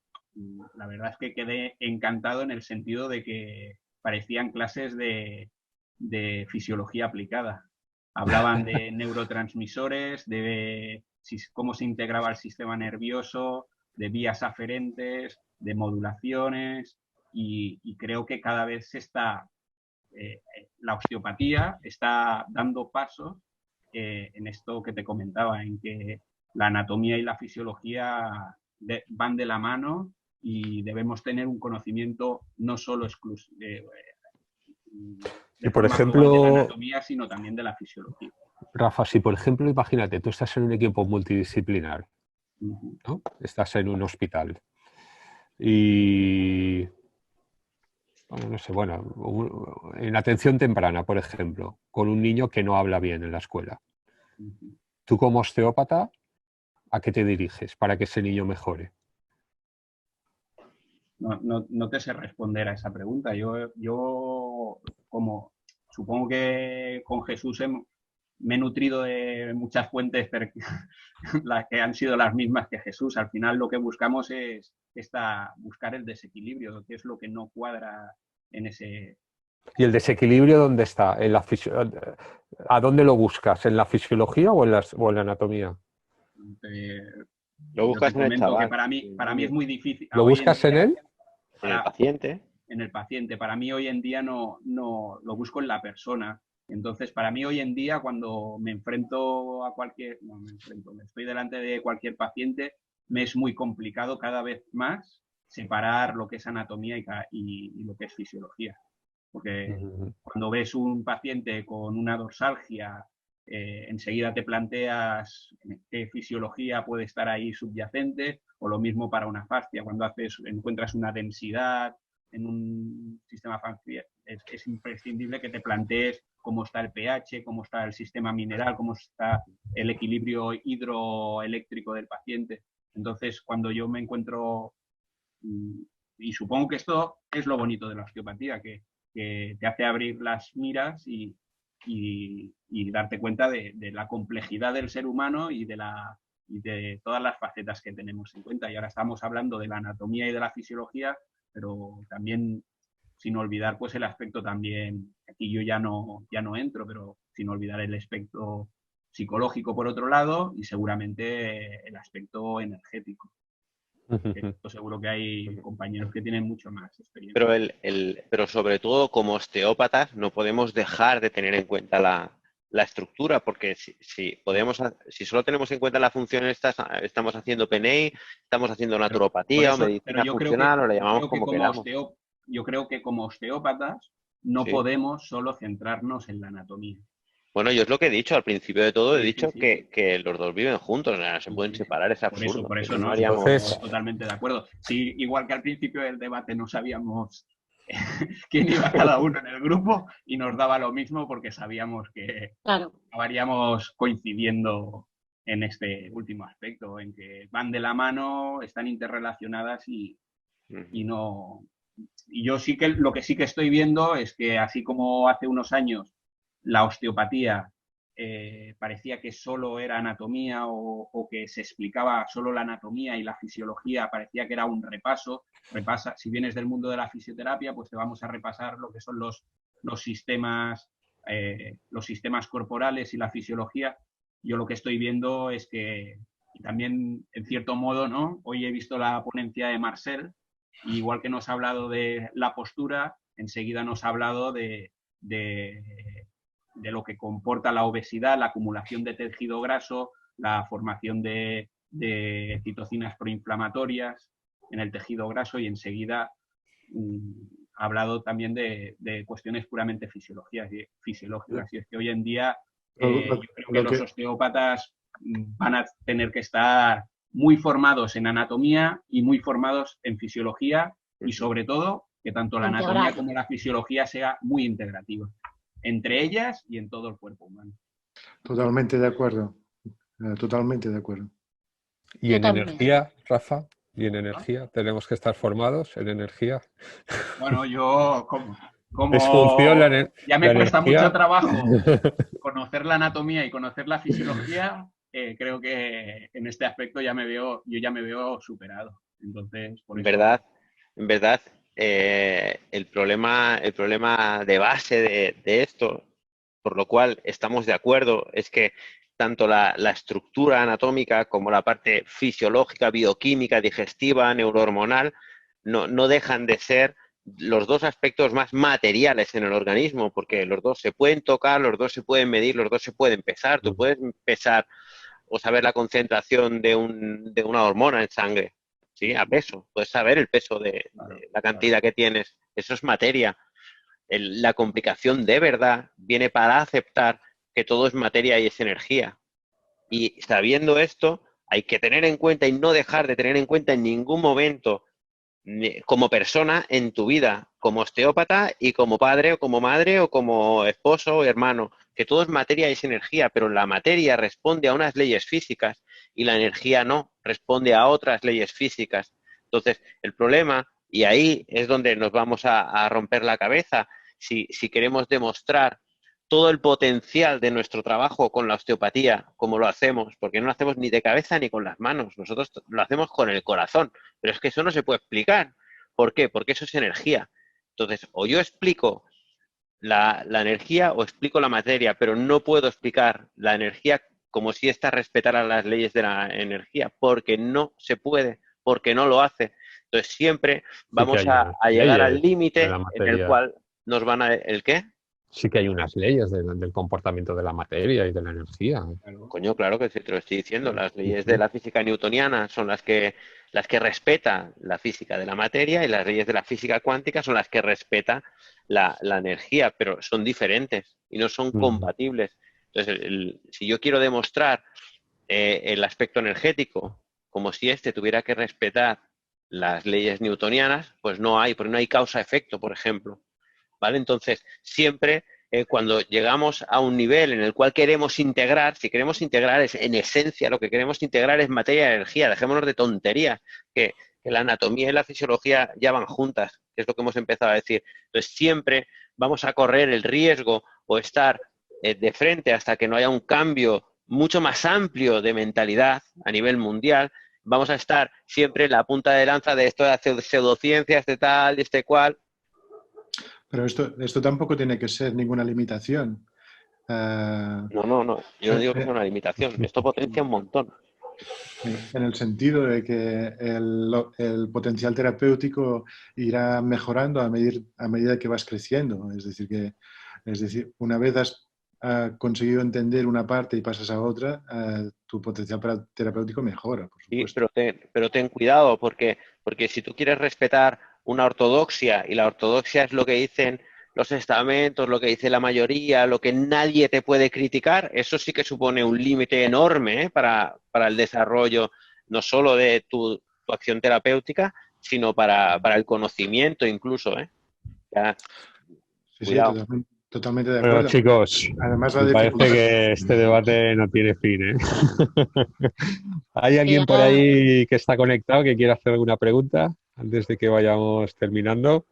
la verdad es que quedé encantado en el sentido de que parecían clases de fisiología aplicada. Hablaban de neurotransmisores, de cómo se integraba el sistema nervioso, de vías aferentes, de modulaciones, y creo que cada vez la osteopatía está dando pasos en esto que te comentaba, en que la anatomía y la fisiología van de la mano y debemos tener un conocimiento no solo Y por forma global de la ejemplo, anatomía, sino también de la fisiología. Rafa, si por ejemplo, imagínate, tú estás en un equipo multidisciplinar, Ujú. ¿no? Estás en un hospital y, bueno, no sé, bueno, en atención temprana, por ejemplo, con un niño que no habla bien en la escuela. Ujú. Tú como osteópata, ¿a qué te diriges para que ese niño mejore? No te sé responder a esa pregunta. Yo como supongo que con Jesús me he nutrido de muchas fuentes las que han sido las mismas que Jesús. Al final lo que buscamos es buscar el desequilibrio, que es lo que no cuadra en ese... ¿Y el desequilibrio dónde está? ¿A dónde lo buscas? ¿En la fisiología o en la anatomía? eh, Lo yo te buscas en el comento que chaval, para mí es muy difícil. ¿Lo Hoy en buscas en día, él? en el para, paciente. en el paciente. Para mí hoy en día no lo busco en la persona. Entonces, para mí hoy en día, cuando me enfrento a me estoy delante de cualquier paciente, me es muy complicado cada vez más separar lo que es anatomía y lo que es fisiología. Porque cuando ves un paciente con una dorsalgia, enseguida te planteas qué fisiología puede estar ahí subyacente, o lo mismo para una fascia, cuando encuentras una densidad en un sistema fascial, es imprescindible que te plantees cómo está el pH, cómo está el sistema mineral, cómo está el equilibrio hidroeléctrico del paciente. Entonces, cuando yo me encuentro, y supongo que esto es lo bonito de la osteopatía, que te hace abrir las miras y darte cuenta de la complejidad del ser humano y de todas las facetas que tenemos en cuenta. Y ahora estamos hablando de la anatomía y de la fisiología, pero también sin olvidar pues el aspecto también, aquí yo ya no entro, pero sin olvidar el aspecto psicológico por otro lado y seguramente el aspecto energético. Esto seguro que hay compañeros que tienen mucho más experiencia. Pero sobre todo como osteópatas no podemos dejar de tener en cuenta la estructura, porque si solo tenemos en cuenta la función, estamos haciendo PNI, estamos haciendo naturopatía o Pero medicina funcional o le yo llamamos creo que como queramos. yo creo que como osteópatas no Sí. podemos solo centrarnos en la anatomía. Bueno, yo es lo que he dicho al principio de todo, he Sí, sí, dicho sí. que los dos viven juntos, o sea, no se Sí, pueden sí. separar, es Por eso, absurdo. Si no, no, no estoy Entonces, totalmente de acuerdo. Sí, igual que al principio del debate no sabíamos quién iba cada uno en el grupo y nos daba lo mismo porque sabíamos que Claro. acabaríamos coincidiendo en este último aspecto, en que van de la mano, están interrelacionadas y no. Y yo sí que lo que sí que estoy viendo es que así como hace unos años la osteopatía parecía que solo era anatomía o que se explicaba solo la anatomía y la fisiología parecía que era un repaso. Si vienes del mundo de la fisioterapia, pues te vamos a repasar lo que son los sistemas corporales y la fisiología. Yo lo que estoy viendo es que, y también en cierto modo, ¿no? Hoy he visto la ponencia de Marcel, y igual que nos ha hablado de la postura, enseguida nos ha hablado de lo que comporta la obesidad, la acumulación de tejido graso, la formación de citocinas proinflamatorias en el tejido graso, y enseguida ha hablado también de cuestiones puramente fisiológicas. Y es que hoy en día yo creo que los osteópatas van a tener que estar muy formados en anatomía y muy formados en fisiología, y sobre todo que tanto la anatomía como la fisiología sea muy integrativa entre ellas y en todo el cuerpo humano. Totalmente de acuerdo. Totalmente de acuerdo. ¿Y en energía, Rafa? ¿Y en energía? ¿Tenemos que estar formados en energía? Bueno, yo ¿Es función ya me cuesta energía? mucho trabajo conocer la anatomía y conocer la fisiología, creo que en este aspecto yo ya me veo superado. Entonces, por eso... En verdad, el problema de base de esto, por lo cual estamos de acuerdo, es que tanto la estructura anatómica como la parte fisiológica, bioquímica, digestiva, neurohormonal, no dejan de ser los dos aspectos más materiales en el organismo, porque los dos se pueden tocar, los dos se pueden medir, los dos se pueden pesar. Tú puedes pesar o saber la concentración de una hormona en sangre, ¿sí? A peso. Puedes saber el peso de la cantidad que tienes. Eso es materia. La complicación de verdad viene para aceptar que todo es materia y es energía. Y sabiendo esto, hay que tener en cuenta y no dejar de tener en cuenta en ningún momento como persona en tu vida, como osteópata y como padre o como madre o como esposo o hermano, que todo es materia y es energía, pero la materia responde a unas leyes físicas y la energía no, responde a otras leyes físicas. Entonces, el problema, y ahí es donde nos vamos a romper la cabeza, si queremos demostrar todo el potencial de nuestro trabajo con la osteopatía, como lo hacemos, porque no lo hacemos ni de cabeza ni con las manos, nosotros lo hacemos con el corazón, pero es que eso no se puede explicar. ¿Por qué? Porque eso es energía. Entonces, o yo explico la energía o explico la materia, pero no puedo explicar la energía como si ésta respetara las leyes de la energía, porque no se puede, porque no lo hace. Entonces, siempre vamos a llegar al límite en el cual nos van a... ¿El qué? Sí que hay unas leyes del comportamiento de la materia y de la energía. Coño, claro que sí, te lo estoy diciendo. Las leyes de la física newtoniana son las que respetan la física de la materia y las leyes de la física cuántica son las que respetan la energía, pero son diferentes y no son compatibles. Entonces, si yo quiero demostrar el aspecto energético como si éste tuviera que respetar las leyes newtonianas, pues no hay, porque no hay causa-efecto, por ejemplo. ¿Vale? Entonces, siempre cuando llegamos a un nivel en el cual queremos integrar, si queremos integrar es en esencia, lo que queremos integrar es materia y energía, dejémonos de tonterías, que la anatomía y la fisiología ya van juntas, que es lo que hemos empezado a decir. Entonces, siempre vamos a correr el riesgo o estar de frente hasta que no haya un cambio mucho más amplio de mentalidad a nivel mundial. Vamos a estar siempre en la punta de lanza de esto de hacer pseudociencias, de tal, de este cual. Pero esto tampoco tiene que ser ninguna limitación. No. Yo no digo que sea una limitación. Esto potencia un montón. En el sentido de que el potencial terapéutico irá mejorando a medida que vas creciendo. Es decir, una vez has conseguido entender una parte y pasas a otra, tu potencial terapéutico mejora, por supuesto. Sí, pero ten cuidado, porque si tú quieres respetar una ortodoxia, y la ortodoxia es lo que dicen los estamentos, lo que dice la mayoría, lo que nadie te puede criticar, eso sí que supone un límite enorme para el desarrollo no solo de tu acción terapéutica, sino para el conocimiento incluso. Ya, Sí, cuidado. totalmente de acuerdo. Bueno, chicos, Además, me parece que este debate no tiene fin, ¿eh? ¿Hay alguien por ahí que está conectado que quiera hacer alguna pregunta antes de que vayamos terminando?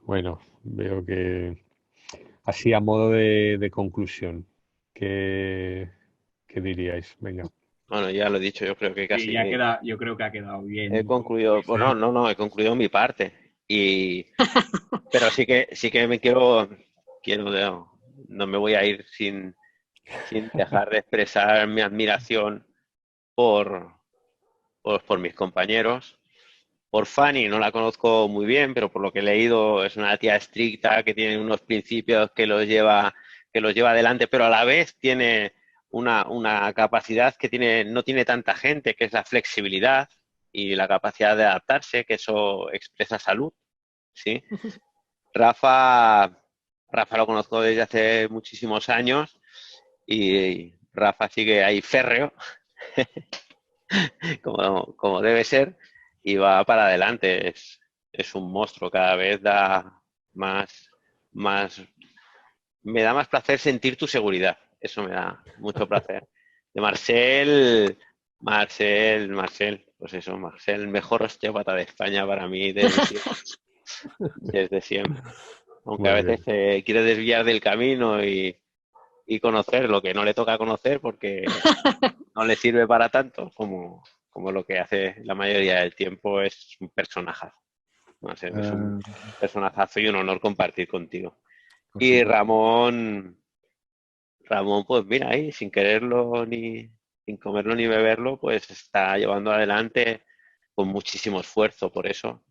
Bueno, veo que así a modo de conclusión, ¿qué diríais? Venga. Bueno, ya lo he dicho, yo creo que casi... Sí, yo creo que ha quedado bien. He concluido, bueno, no, he concluido mi parte. Pero sí que me no me voy a ir sin dejar de expresar mi admiración por mis compañeros. Por Fanny no la conozco muy bien, pero por lo que he leído es una tía estricta que tiene unos principios que los lleva adelante, pero a la vez tiene una capacidad que no tiene tanta gente, que es la flexibilidad y la capacidad de adaptarse, que eso expresa salud, ¿sí? Rafa lo conozco desde hace muchísimos años y Rafa sigue ahí férreo, como debe ser, y va para adelante. Es un monstruo, cada vez da más, me da más placer sentir tu seguridad. Eso me da mucho placer. De Marcel, pues eso, Marcel, el mejor osteópata de España para mí desde siempre. Aunque a veces quiere desviar del camino y conocer lo que no le toca conocer porque no le sirve para tanto como lo que hace la mayoría del tiempo. Es un personajazo. Marcel, es un personajazo y un honor compartir contigo. Y Ramón, pues mira, ahí sin quererlo sin comerlo ni beberlo, pues está llevando adelante con muchísimo esfuerzo. Por eso,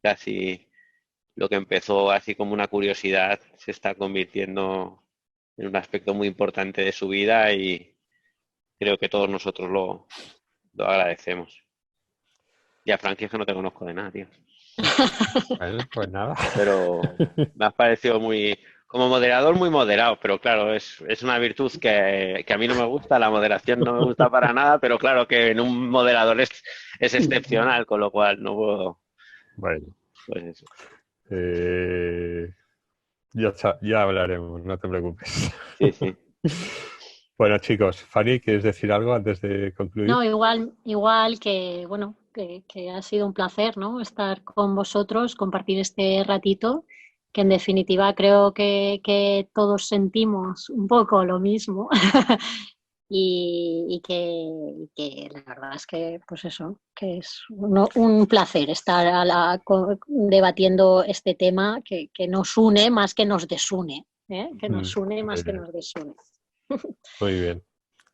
casi lo que empezó así como una curiosidad se está convirtiendo en un aspecto muy importante de su vida y creo que todos nosotros lo agradecemos. Y a Frankie es que no te conozco de nada, tío. Bueno, pues nada. Pero me has parecido muy... Como moderador, muy moderado, pero claro, es una virtud que a mí no me gusta, la moderación no me gusta para nada, pero claro que en un moderador es excepcional, con lo cual no puedo... Bueno, Pues eso. ya hablaremos, no te preocupes. Sí, sí. Bueno, chicos, Fanny, ¿quieres decir algo antes de concluir? No, igual que, bueno, que ha sido un placer, ¿no? Estar con vosotros, compartir este ratito, que en definitiva creo que todos sentimos un poco lo mismo y que la verdad es que, pues eso, que es un placer estar debatiendo este tema que nos une más que nos desune, ¿eh? Que nos une más que nos desune. Muy bien.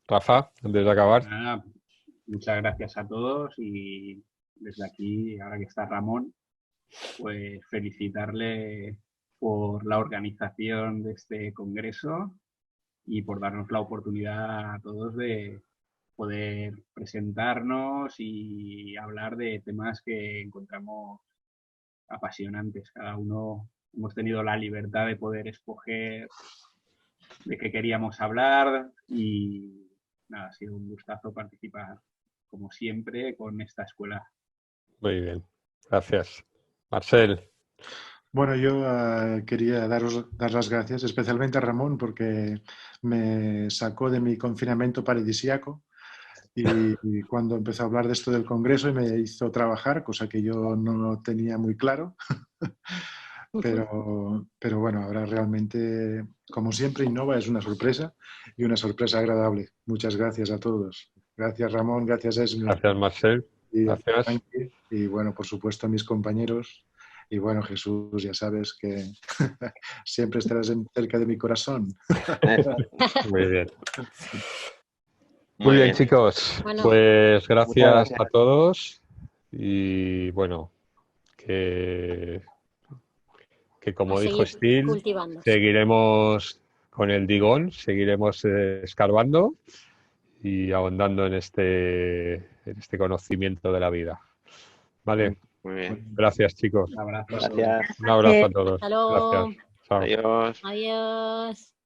Rafa, antes de acabar. Nada, muchas gracias a todos y desde aquí, ahora que está Ramón, pues felicitarle por la organización de este congreso y por darnos la oportunidad a todos de poder presentarnos y hablar de temas que encontramos apasionantes. Cada uno hemos tenido la libertad de poder escoger de qué queríamos hablar y nada, ha sido un gustazo participar, como siempre, con esta escuela. Muy bien, gracias. Marcel. Bueno, yo quería dar las gracias especialmente a Ramón porque me sacó de mi confinamiento paradisíaco y cuando empezó a hablar de esto del Congreso y me hizo trabajar, cosa que yo no tenía muy claro. Pero bueno, ahora realmente, como siempre, Innova es una sorpresa y una sorpresa agradable. Muchas gracias a todos. Gracias Ramón, gracias Esme. Gracias Marcel. Y, gracias. Frankie, y bueno, por supuesto a mis compañeros. Y bueno, Jesús, ya sabes que siempre estarás cerca de mi corazón. Muy bien. Muy bien, chicos. Bueno, pues gracias a todos. Y bueno, que como dijo Steel, seguiremos con el Digón, seguiremos escarbando y ahondando en este conocimiento de la vida. ¿Vale? Muy bien. Gracias, chicos. Un abrazo. Gracias. Un abrazo a todos. Hasta luego. Gracias. Chao. Adiós. Adiós.